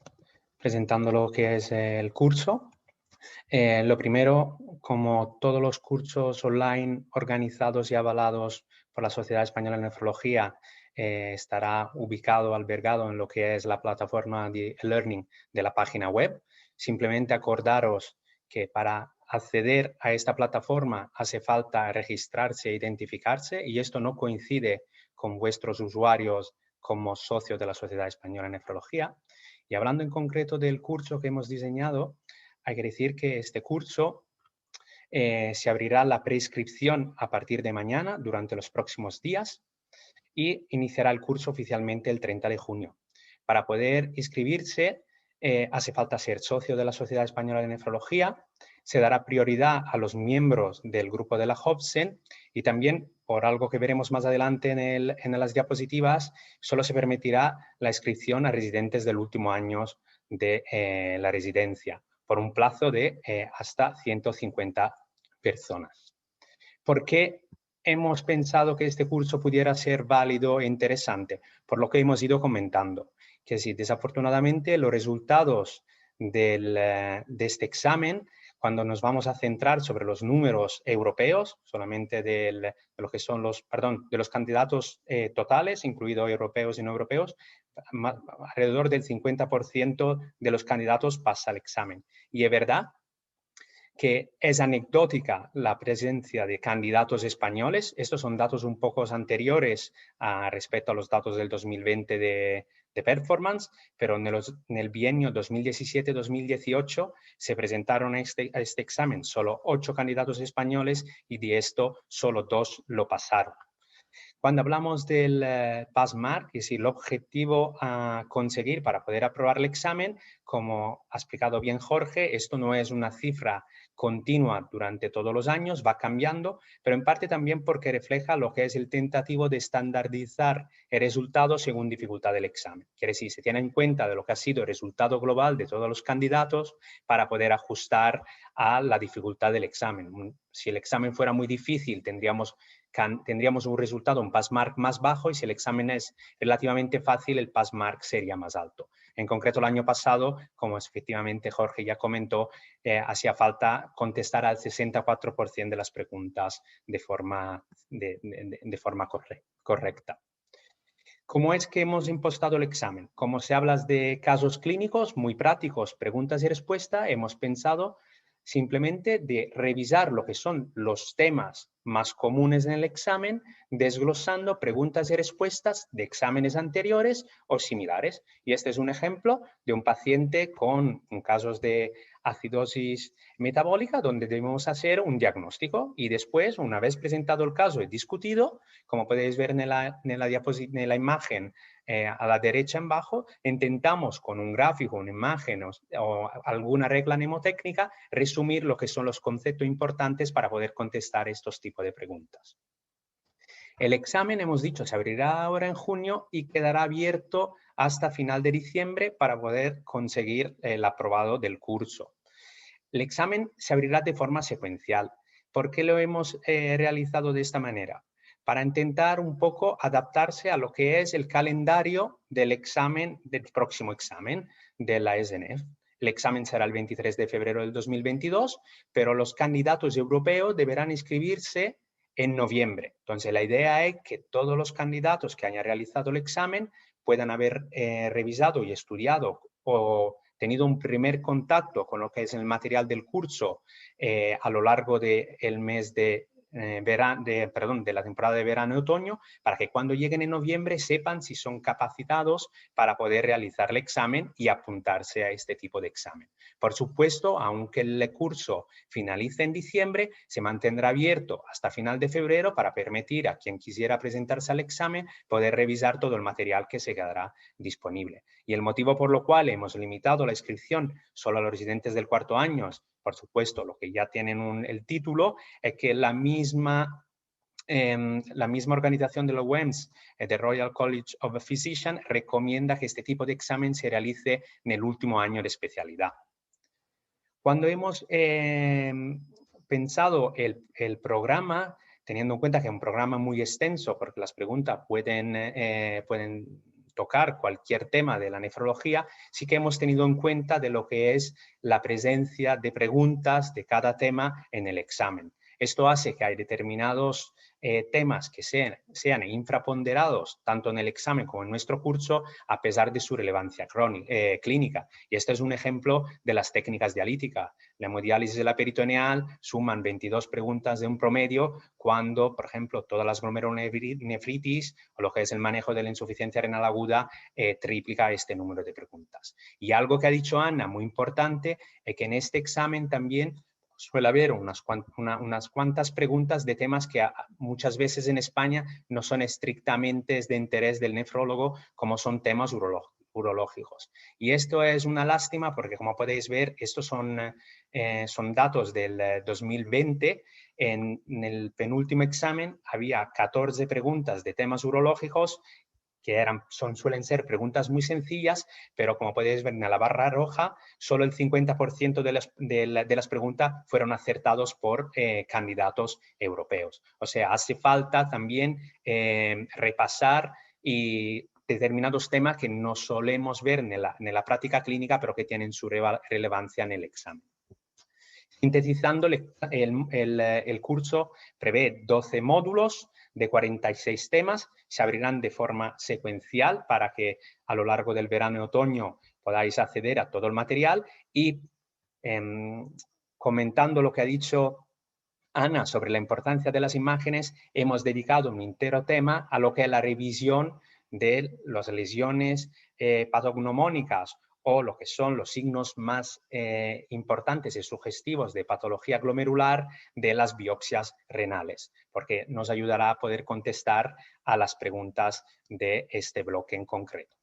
presentando lo que es el curso. Lo primero, como todos los cursos online organizados y avalados por la Sociedad Española de Nefrología, estará ubicado, albergado en lo que es la plataforma de e-learning de la página web. Simplemente acordaros que para acceder a esta plataforma hace falta registrarse e identificarse, y esto no coincide con vuestros usuarios como socios de la Sociedad Española de Nefrología. Y hablando en concreto del curso que hemos diseñado, hay que decir que este curso se abrirá la preinscripción a partir de mañana durante los próximos días y iniciará el curso oficialmente el 30 de junio. Para poder inscribirse hace falta ser socio de la Sociedad Española de Nefrología, se dará prioridad a los miembros del grupo de la HOVSEN y también, por algo que veremos más adelante en las diapositivas, solo se permitirá la inscripción a residentes del último año de la residencia, por un plazo de hasta 150 personas. ¿Por qué hemos pensado que este curso pudiera ser válido e interesante? Por lo que hemos ido comentando, que si desafortunadamente los resultados de este examen, cuando nos vamos a centrar sobre los números europeos, solamente de lo que son de los candidatos totales, incluidos europeos y no europeos, alrededor del 50% de los candidatos pasa el examen. Y es verdad que es anecdótica la presencia de candidatos españoles. Estos son datos un poco anteriores respecto a los datos del 2020 de performance, pero en el bienio 2017-2018 se presentaron a este examen solo 8 candidatos españoles y de esto solo 2 lo pasaron. Cuando hablamos del PassMark, es decir, el objetivo a conseguir para poder aprobar el examen, como ha explicado bien Jorge, esto no es una cifra continua durante todos los años, va cambiando, pero en parte también porque refleja lo que es el tentativo de estandarizar el resultado según dificultad del examen. Quiere decir, se tiene en cuenta de lo que ha sido el resultado global de todos los candidatos para poder ajustar a la dificultad del examen. Si el examen fuera muy difícil, tendríamos un resultado, un PassMark más bajo, y si el examen es relativamente fácil, el PassMark sería más alto. En concreto, el año pasado, como efectivamente Jorge ya comentó, hacía falta contestar al 64% de las preguntas de forma correcta. ¿Cómo es que hemos impostado el examen? Como se habla de casos clínicos muy prácticos, preguntas y respuestas, hemos pensado simplemente de revisar lo que son los temas más comunes en el examen, desglosando preguntas y respuestas de exámenes anteriores o similares. Y este es un ejemplo de un paciente con casos de acidosis metabólica donde debemos hacer un diagnóstico y después, una vez presentado el caso y discutido, como podéis ver en la imagen a la derecha en bajo, intentamos con un gráfico, una imagen o alguna regla mnemotécnica resumir lo que son los conceptos importantes para poder contestar estos tipos de preguntas. El examen, hemos dicho, se abrirá ahora en junio y quedará abierto hasta final de diciembre para poder conseguir el aprobado del curso. El examen se abrirá de forma secuencial. ¿Por qué lo hemos realizado de esta manera? Para intentar un poco adaptarse a lo que es el calendario del examen, del próximo examen de la SNF. El examen será el 23 de febrero del 2022, pero los candidatos europeos deberán inscribirse en noviembre. Entonces, la idea es que todos los candidatos que hayan realizado el examen puedan haber revisado y estudiado o tenido un primer contacto con lo que es el material del curso a lo largo del mes de la temporada de verano y otoño, para que cuando lleguen en noviembre sepan si son capacitados para poder realizar el examen y apuntarse a este tipo de examen. Por supuesto, aunque el curso finalice en diciembre, se mantendrá abierto hasta final de febrero para permitir a quien quisiera presentarse al examen poder revisar todo el material que se quedará disponible. Y el motivo por lo cual hemos limitado la inscripción solo a los residentes del cuarto año, por supuesto, los que ya tienen el título, es que la misma organización de los WEMS, de Royal College of Physicians, recomienda que este tipo de examen se realice en el último año de especialidad. Cuando hemos pensado el programa, teniendo en cuenta que es un programa muy extenso, porque las preguntas pueden tocar cualquier tema de la nefrología, sí que hemos tenido en cuenta de lo que es la presencia de preguntas de cada tema en el examen. Esto hace que hay determinados temas que sean infraponderados tanto en el examen como en nuestro curso a pesar de su relevancia clínica. Y este es un ejemplo de las técnicas dialíticas. La hemodiálisis de la peritoneal suman 22 preguntas de un promedio cuando, por ejemplo, todas las glomerulonefritis o lo que es el manejo de la insuficiencia renal aguda triplica este número de preguntas. Y algo que ha dicho Ana, muy importante, es que en este examen también suele haber unas cuantas preguntas de temas que muchas veces en España no son estrictamente de interés del nefrólogo, como son temas urológicos. Y esto es una lástima porque, como podéis ver, estos son datos del 2020. En el penúltimo examen había 14 preguntas de temas urológicos que suelen ser preguntas muy sencillas, pero como podéis ver en la barra roja, solo el 50% de las preguntas fueron acertados por candidatos europeos. O sea, hace falta también repasar y determinados temas que no solemos ver en la práctica clínica, pero que tienen su relevancia en el examen. Sintetizando, el curso prevé 12 módulos de 46 temas, se abrirán de forma secuencial para que a lo largo del verano y otoño podáis acceder a todo el material y comentando lo que ha dicho Ana sobre la importancia de las imágenes, hemos dedicado un entero tema a lo que es la revisión de las lesiones patognomónicas o lo que son los signos más importantes y sugestivos de patología glomerular de las biopsias renales, porque nos ayudará a poder contestar a las preguntas de este bloque en concreto.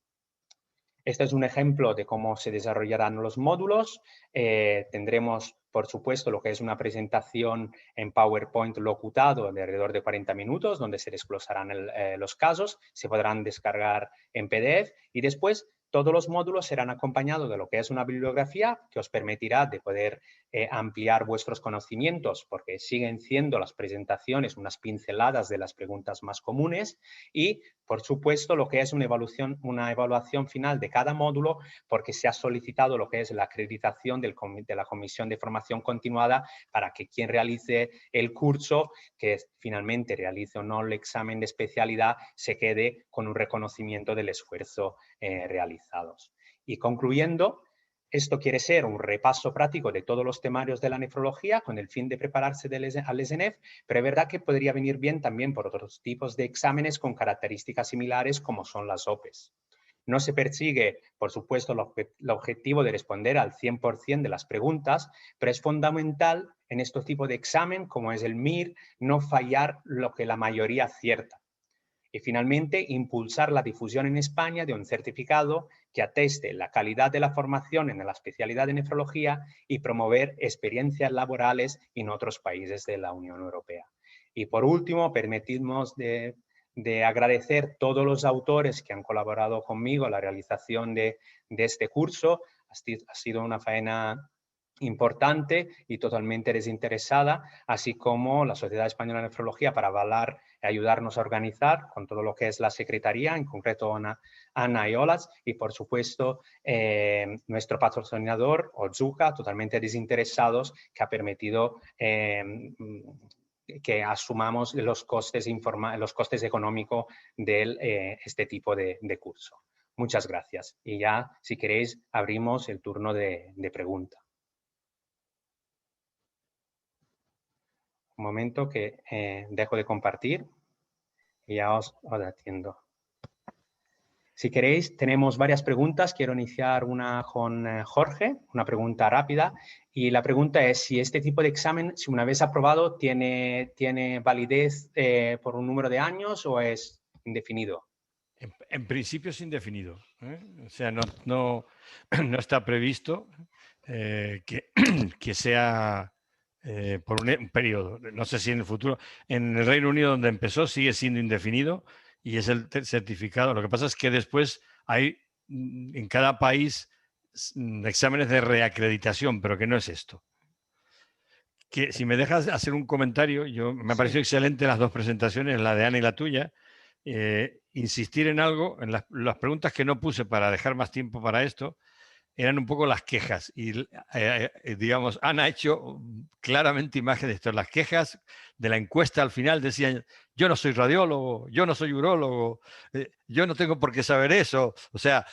Este es un ejemplo de cómo se desarrollarán los módulos. Tendremos, por supuesto, lo que es una presentación en PowerPoint locutado de alrededor de 40 minutos, donde se desglosarán los casos, se podrán descargar en PDF y después todos los módulos serán acompañados de lo que es una bibliografía que os permitirá de poder ampliar vuestros conocimientos, porque siguen siendo las presentaciones unas pinceladas de las preguntas más comunes y, por supuesto, lo que es una evaluación final de cada módulo, porque se ha solicitado lo que es la acreditación de la Comisión de Formación Continuada para que quien realice el curso, que finalmente realice o no el examen de especialidad, se quede con un reconocimiento del esfuerzo realizados. Y concluyendo, esto quiere ser un repaso práctico de todos los temarios de la nefrología con el fin de prepararse al SNF, pero es verdad que podría venir bien también por otros tipos de exámenes con características similares como son las OPEs. No se persigue, por supuesto, el objetivo de responder al 100% de las preguntas, pero es fundamental en este tipo de examen, como es el MIR, no fallar lo que la mayoría acierta. Y finalmente, impulsar la difusión en España de un certificado que ateste la calidad de la formación en la especialidad de nefrología y promover experiencias laborales en otros países de la Unión Europea. Y por último, permitirnos de agradecer a todos los autores que han colaborado conmigo en la realización de este curso. Ha sido una faena importante y totalmente desinteresada, así como la Sociedad Española de Nefrología para avalar y ayudarnos a organizar con todo lo que es la Secretaría, en concreto Ana y Olas, y por supuesto nuestro patrocinador, Otsuka, totalmente desinteresados, que ha permitido que asumamos los costes económicos de este tipo de curso. Muchas gracias. Y ya, si queréis, abrimos el turno de preguntas. Un momento que dejo de compartir y ya os atiendo. Si queréis, tenemos varias preguntas. Quiero iniciar una con Jorge, una pregunta rápida. Y la pregunta es si este tipo de examen, si una vez aprobado, tiene validez por un número de años o es indefinido. En principio es indefinido. O sea, no está previsto que sea por un periodo. No sé si en el futuro. En el Reino Unido, donde empezó, sigue siendo indefinido y es el certificado. Lo que pasa es que después hay en cada país exámenes de reacreditación, pero que no es esto. Que si me dejas hacer un comentario, me ha parecido excelente las dos presentaciones, la de Ana y la tuya, insistir en algo, en las preguntas que no puse para dejar más tiempo para esto, eran un poco las quejas. Y, digamos, Ana ha hecho claramente imagen de esto. Las quejas de la encuesta al final decían, yo no soy radiólogo, yo no soy urólogo, yo no tengo por qué saber eso. O sea,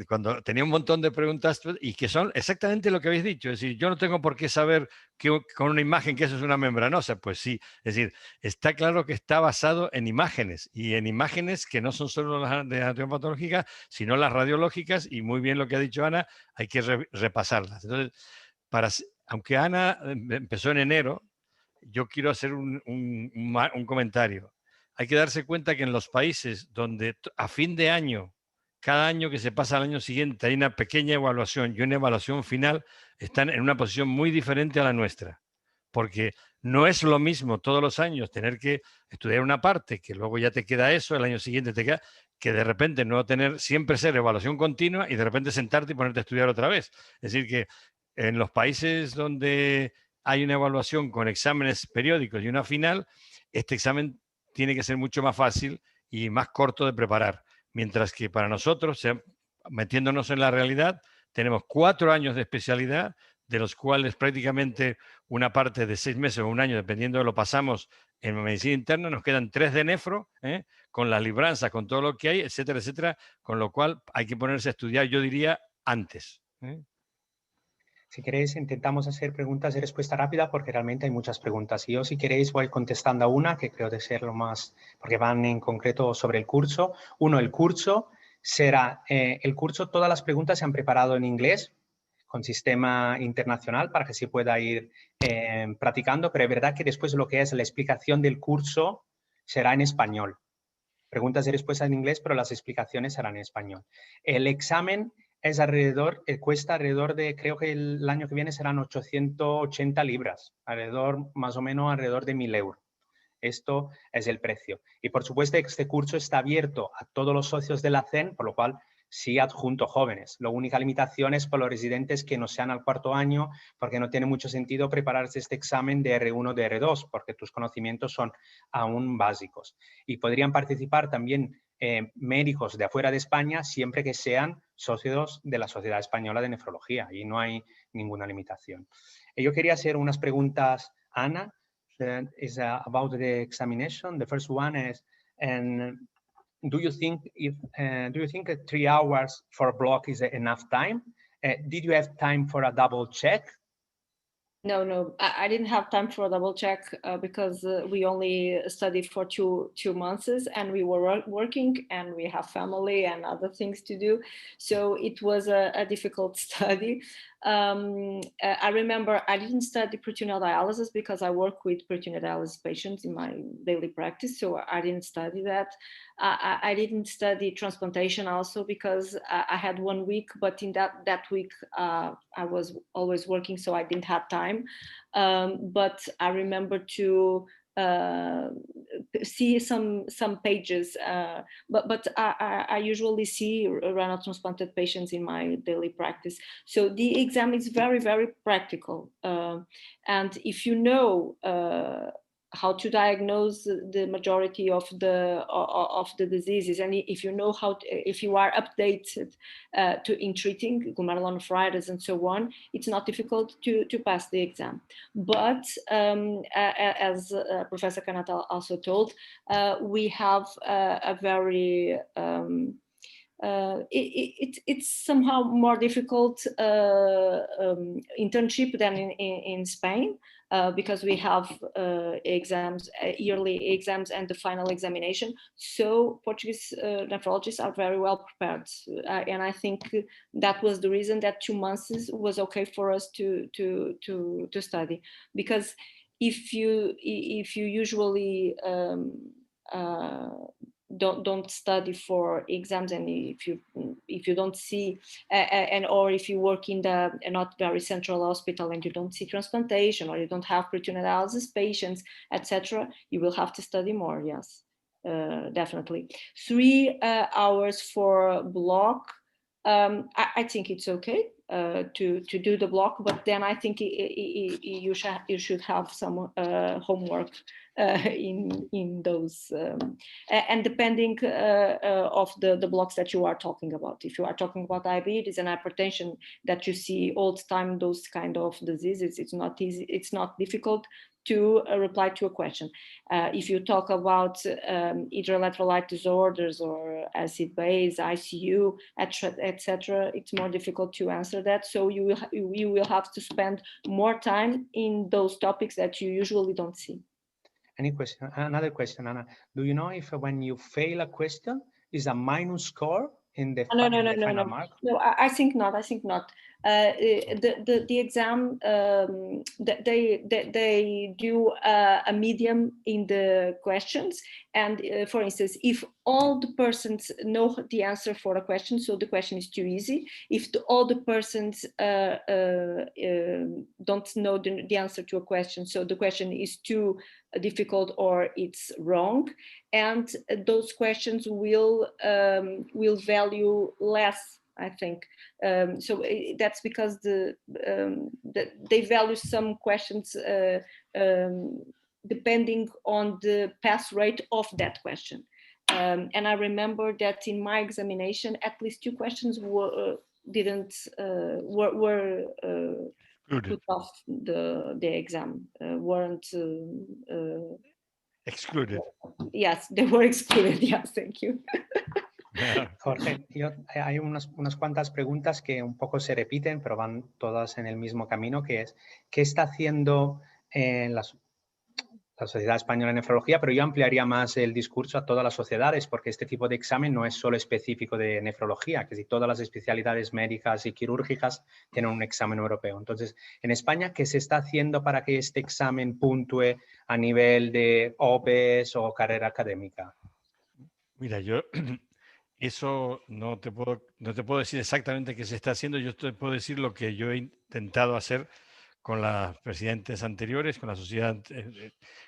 cuando tenía un montón de preguntas y que son exactamente lo que habéis dicho. Es decir, yo no tengo por qué saber que con una imagen que eso es una membranosa. Pues sí, es decir, está claro que está basado en imágenes y en imágenes que no son solo las de anatomía patológica, sino las radiológicas, y muy bien lo que ha dicho Ana, hay que repasarlas. Entonces, aunque Ana empezó en enero, yo quiero hacer un comentario. Hay que darse cuenta que en los países donde a fin de año, cada año que se pasa al año siguiente, hay una pequeña evaluación y una evaluación final, están en una posición muy diferente a la nuestra. Porque no es lo mismo todos los años tener que estudiar una parte, que luego ya te queda eso, el año siguiente te queda, que de repente no tener, siempre ser evaluación continua y de repente sentarte y ponerte a estudiar otra vez. Es decir, que en los países donde hay una evaluación con exámenes periódicos y una final, este examen tiene que ser mucho más fácil y más corto de preparar. Mientras que para nosotros, metiéndonos en la realidad, tenemos 4 años de especialidad, de los cuales prácticamente una parte de 6 meses o un año, dependiendo de lo pasamos en medicina interna, nos quedan 3 de nefro, con las libranzas, con todo lo que hay, etcétera, etcétera, con lo cual hay que ponerse a estudiar, yo diría, antes. Si queréis, intentamos hacer preguntas de respuesta rápida porque realmente hay muchas preguntas. Y yo, si queréis, voy contestando a una que creo de ser lo más, porque van en concreto sobre el curso. Uno, el curso será, todas las preguntas se han preparado en inglés con sistema internacional para que se pueda ir practicando, pero es verdad que después lo que es la explicación del curso será en español. Preguntas y respuestas en inglés, pero las explicaciones serán en español. El examen es cuesta alrededor de, creo que el año que viene serán 880 libras, más o menos alrededor de 1.000 euros. Esto es el precio. Y por supuesto este curso está abierto a todos los socios de la CEN, por lo cual sí adjunto jóvenes. La única limitación es por los residentes que no sean al 4.º año, porque no tiene mucho sentido prepararse este examen de R1 de R2, porque tus conocimientos son aún básicos. Y podrían participar también médicos de afuera de España siempre que sean socios de la Sociedad Española de Nefrología. Y no hay ninguna limitación. Yo quería hacer unas preguntas a Ana. Is about the examination. The first one is, and do you think 3 hours for a block is enough time? Did you have time for a double check? No, I didn't have time for a double check because we only studied for two months and we were working and we have family and other things to do. So it was a difficult study. I remember I didn't study peritoneal dialysis because I work with peritoneal dialysis patients in my daily practice. So I didn't study that. I didn't study transplantation also because I had 1 week, but in that week I was always working, so I didn't have time. But I remember to see some pages, but I usually see renal transplanted patients in my daily practice. So the exam is very, very practical, and if you know how to diagnose the majority of the diseases, and if you know if you are updated in treating glomerulonephritis and so on, it's not difficult to pass the exam. But as Professor Kanata also told, we have a very it's somehow more difficult internship than in Spain. Because we have exams, yearly exams, and the final examination. So Portuguese nephrologists are very well prepared, and I think that was the reason that 2 months was okay for us to study. Because if you usually don't study for exams, and if you don't see or if you work in a not very central hospital and you don't see transplantation, or you don't have peritoneal dialysis patients, etc., you will have to study more. Yes, definitely. 3 hours for block, I think it's okay. do the block, but then I think you should have some homework in those, and depending of the blocks that you are talking about. If you are talking about diabetes and hypertension that you see all the time, those kind of diseases, it's not easy, it's not difficult to reply to a question. If you talk about hydroelectrolyte disorders or acid base, ICU, etc., it's more difficult to answer that. So you will have to spend more time in those topics that you usually don't see. Any question? Another question, Anna. Do you know if when you fail a question, is a minus score in the final mark? No, I think not. I think not. The exam, they do a medium in the questions, and for instance, if all the persons know the answer for a question, so the question is too easy. If all the persons don't know the answer to a question, so the question is too difficult or it's wrong, and those questions will value less, I think. So that's because they value some questions depending on the pass rate of that question. And I remember that in my examination, at least 2 questions were put off the exam, weren't excluded. Yes, they were excluded. Yes, thank you. Jorge, hay unas cuantas preguntas que un poco se repiten, pero van todas en el mismo camino, que es, ¿qué está haciendo la Sociedad Española de Nefrología? Pero yo ampliaría más el discurso a todas las sociedades, porque este tipo de examen no es solo específico de nefrología, que si todas las especialidades médicas y quirúrgicas tienen un examen europeo. Entonces, en España, ¿qué se está haciendo para que este examen puntúe a nivel de OPEs o carrera académica? Mira, yo eso no te puedo decir exactamente qué se está haciendo. Yo te puedo decir lo que yo he intentado hacer con las presidentes anteriores, con la sociedad,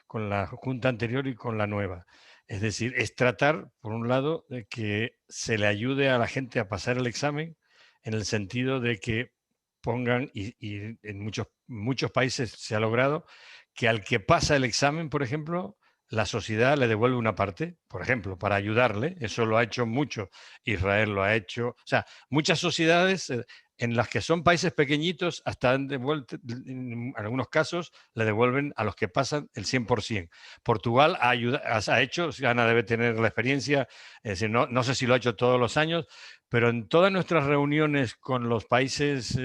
con la junta anterior y con la nueva. Es decir, es tratar, por un lado, de que se le ayude a la gente a pasar el examen, en el sentido de que pongan, y en muchos países se ha logrado, que al que pasa el examen, por ejemplo, la sociedad le devuelve una parte, por ejemplo, para ayudarle. Eso lo ha hecho mucho. Israel lo ha hecho. O sea, muchas sociedades en las que son países pequeñitos, hasta en algunos casos le devuelven a los que pasan el 100%. Portugal ha hecho, Ana debe tener la experiencia, no sé si lo ha hecho todos los años, pero en todas nuestras reuniones con los países,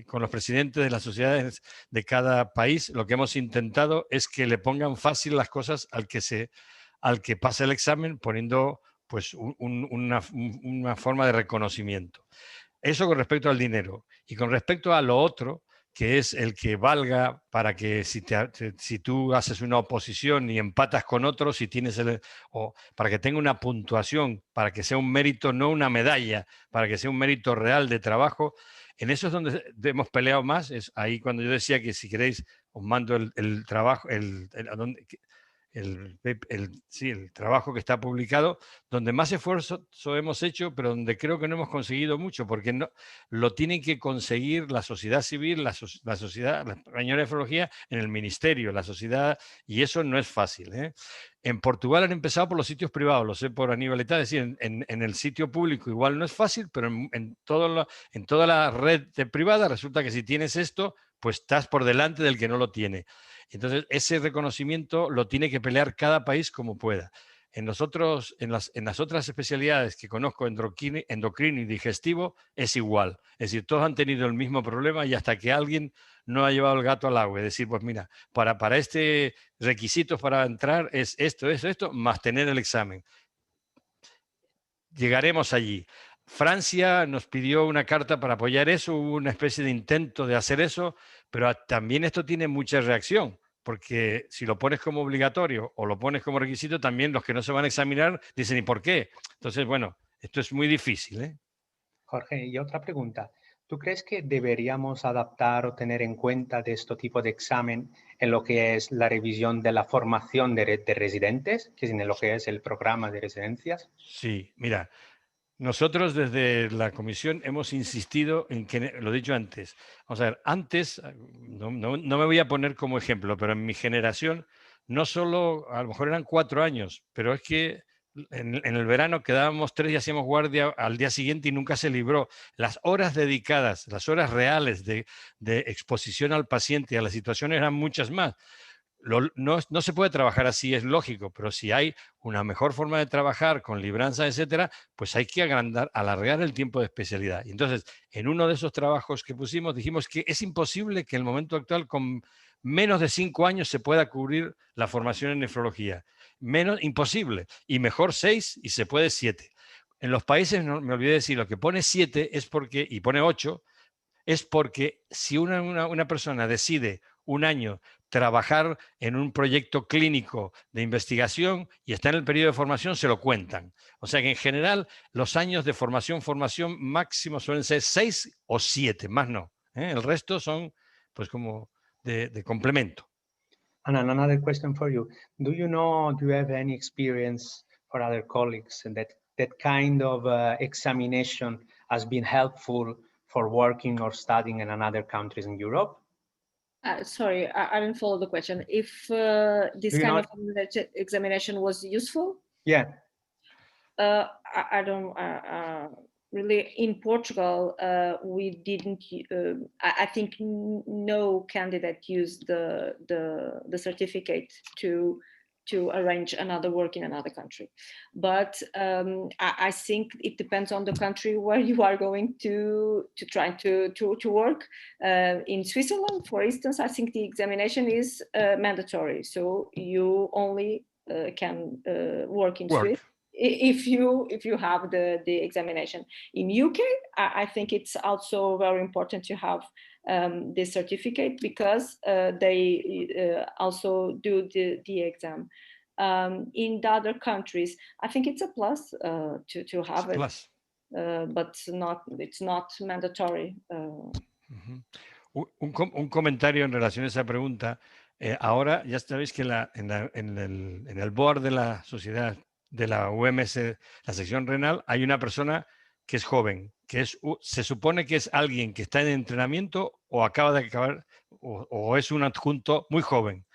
con los presidentes de las sociedades de cada país, lo que hemos intentado es que le pongan fácil las cosas al que pase el examen, poniendo pues una forma de reconocimiento. Eso con respecto al dinero. Y con respecto a lo otro, que es el que valga para que si tú haces una oposición y empatas con otro, o para que tenga una puntuación, para que sea un mérito, no una medalla, para que sea un mérito real de trabajo, en eso es donde hemos peleado más. Es ahí cuando yo decía que si queréis os mando el trabajo, el trabajo que está publicado, donde más esfuerzo hemos hecho, pero donde creo que no hemos conseguido mucho, porque no, lo tienen que conseguir la sociedad civil, la sociedad, la Española de Nefrología, en el ministerio, la sociedad, y eso no es fácil, ¿eh? En Portugal han empezado por los sitios privados, lo sé por Aníbal Etá, es decir, en el sitio público igual no es fácil, pero en toda la red privada resulta que si tienes esto, pues estás por delante del que no lo tiene. Entonces, ese reconocimiento lo tiene que pelear cada país como pueda. En las otras especialidades que conozco, endocrino y digestivo, es igual. Es decir, todos han tenido el mismo problema y hasta que alguien no ha llevado el gato al agua. Es decir, pues mira, para este requisito para entrar es esto, más tener el examen. Llegaremos allí. Francia nos pidió una carta para apoyar eso, hubo una especie de intento de hacer eso, pero también esto tiene mucha reacción, porque si lo pones como obligatorio o lo pones como requisito, también los que no se van a examinar dicen, ¿y por qué? Entonces, bueno, esto es muy difícil, ¿eh? Jorge, y otra pregunta. ¿Tú crees que deberíamos adaptar o tener en cuenta de este tipo de examen en lo que es la revisión de la formación de residentes, que es en lo que es el programa de residencias? Sí, mira, Nosotros desde la comisión hemos insistido en que, lo he dicho antes, vamos a ver, antes, no me voy a poner como ejemplo, pero en mi generación, no solo, a lo mejor eran 4 años, pero es que en el verano quedábamos 3 y hacíamos guardia al día siguiente y nunca se libró. Las horas dedicadas, las horas reales de exposición al paciente y a la situación eran muchas más. No se puede trabajar así, es lógico, pero si hay una mejor forma de trabajar con libranza, etcétera, pues hay que alargar el tiempo de especialidad. Y entonces, en uno de esos trabajos que pusimos, dijimos que es imposible que en el momento actual, con menos de 5 años, se pueda cubrir la formación en nefrología. Menos, imposible. Y mejor 6 y se puede 7. En los países, no, me olvidé de decir, lo que pone 7 es porque, y pone 8, es porque si una persona decide un año trabajar en un proyecto clínico de investigación y está en el periodo de formación, se lo cuentan. O sea que en general los años de formación máximo suelen ser 6 o 7, más no. El resto son pues como de complemento. And another question for you. Do you have any experience for other colleagues that kind of examination has been helpful for working or studying in other countries in Europe? Sorry, I didn't follow the question. If this kind of examination was useful? Yeah. I don't really. In Portugal, we didn't. I think no candidate used the certificate to arrange another work in another country. But I think it depends on the country where you are going to try to work. In Switzerland, for instance, I think the examination is mandatory. So you only can work in Swiss if you have the examination. In UK, I think it's also very important to have this certificate because they also do the exam. In the other countries, I think it's a plus to have it, but it's not mandatory. Un comentario en relación a esa pregunta. Ahora ya sabéis que en el board de la sociedad de la UMS, la sección renal, hay una persona que es joven, se supone que es alguien que está en entrenamiento o acaba de acabar o es un adjunto muy joven.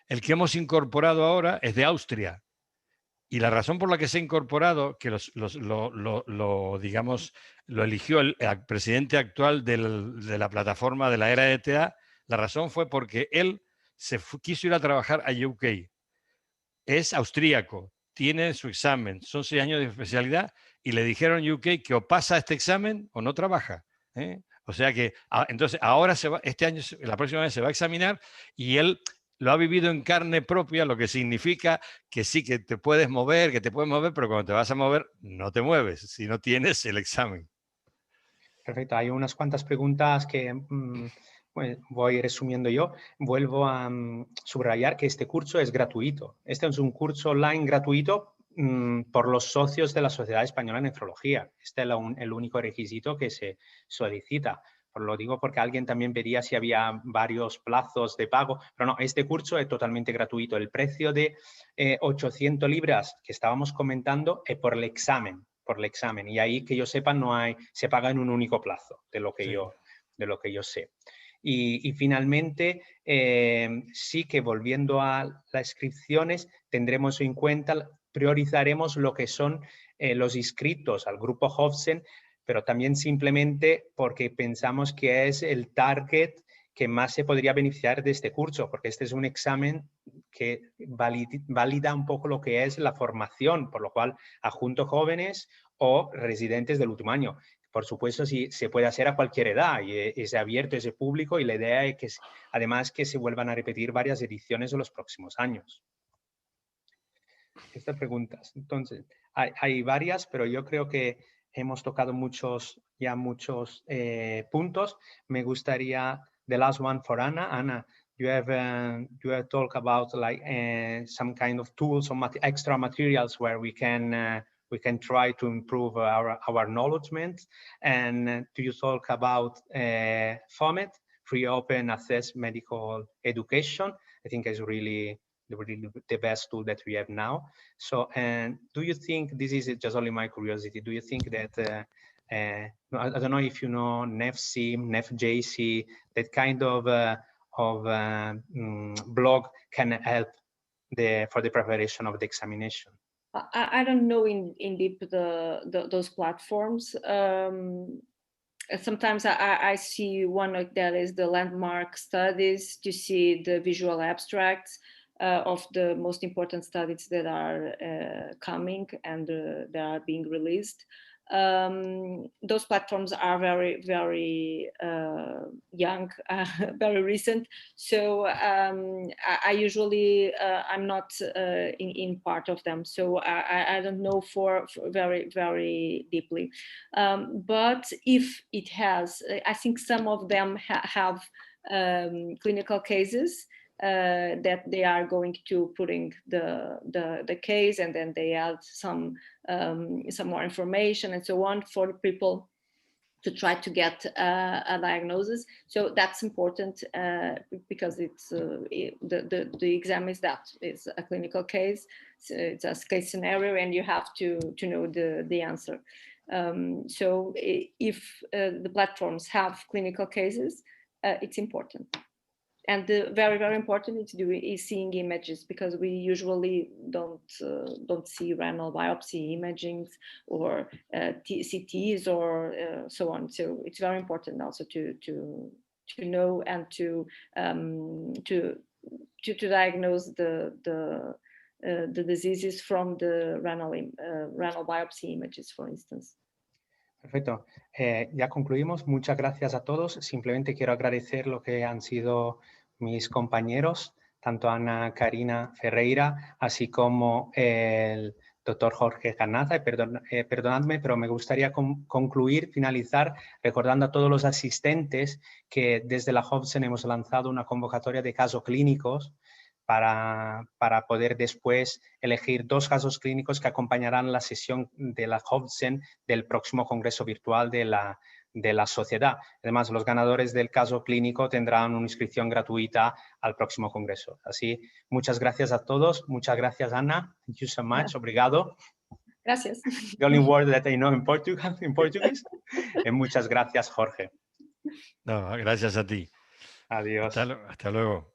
El que hemos incorporado ahora es de Austria. Y la razón por la que se ha incorporado, que digamos, lo eligió el presidente actual de la plataforma de la era ETA, la razón fue porque él quiso ir a trabajar a UK. Es austríaco, tiene su examen, son 6 años de especialidad y le dijeron UK que o pasa este examen o no trabaja. O sea que entonces ahora este año, la próxima vez se va a examinar y él lo ha vivido en carne propia, lo que significa que sí, que te puedes mover, pero cuando te vas a mover no te mueves si no tienes el examen. Perfecto, hay unas cuantas preguntas que pues, voy resumiendo yo. Vuelvo a subrayar que este curso es gratuito. Este es un curso online gratuito por los socios de la Sociedad Española de Nefrología. Este es el único requisito que se solicita. Lo digo porque alguien también pedía si había varios plazos de pago, pero no, este curso es totalmente gratuito. El precio de 800 libras que estábamos comentando es por el examen. Y ahí que yo sepa se paga en un único plazo de lo que yo sé. Y finalmente sí que volviendo a las inscripciones tendremos en cuenta, priorizaremos lo que son los inscritos al grupo Hobson, pero también simplemente porque pensamos que es el target que más se podría beneficiar de este curso, porque este es un examen que valida un poco lo que es la formación, por lo cual adjunto jóvenes o residentes del último año. Por supuesto, sí, se puede hacer a cualquier edad y es abierto, es público y la idea es que además que se vuelvan a repetir varias ediciones en los próximos años. Estas preguntas. Entonces, hay varias, pero yo creo que hemos tocado muchos puntos. Me gustaría, the last one for Anna. Anna, you have talked about like some kind of tools or extra materials where we can try to improve our knowledge. And do you talk about FOMET, Free Open Access Medical Education? I think is really the best tool that we have now. So, and do you think, this is just only my curiosity, do you think that, I don't know if you know NEFSIM, NEFJC, that kind of blog can help for the preparation of the examination? I don't know in deep those platforms. Sometimes I see one like that is the landmark studies, to see the visual abstracts of the most important studies that are coming and that are being released. Those platforms are very, very young, very recent. So I usually, I'm not in part of them. So I don't know for very, very deeply. But if it has, I think some of them have clinical cases that they are going to putting the case, and then they add some more information and so on for people to try to get a diagnosis. So that's important because it's the exam is a clinical case. So it's a case scenario, and you have to know the answer. So if the platforms have clinical cases, it's important. And very, very important is seeing images, because we usually don't see renal biopsy imagings or CTs or so on. So it's very important also to know and to diagnose the diseases from the renal biopsy images, for instance. Perfecto. Ya concluimos. Muchas gracias a todos. Simplemente quiero agradecer lo que han sido mis compañeros, tanto Ana Karina Ferreira, así como el doctor Jorge Garnaza. Perdonadme, pero me gustaría finalizar recordando a todos los asistentes que desde la Hobson hemos lanzado una convocatoria de casos clínicos para poder después elegir 2 casos clínicos que acompañarán la sesión de la Hobson del próximo congreso virtual de la sociedad. Además, los ganadores del caso clínico tendrán una inscripción gratuita al próximo congreso. Así, muchas gracias a todos. Muchas gracias, Ana. Thank you so much. Obrigado. Gracias. The only word that I know in Portuguese. Muchas gracias, Jorge. No, gracias a ti. Adiós. Hasta luego.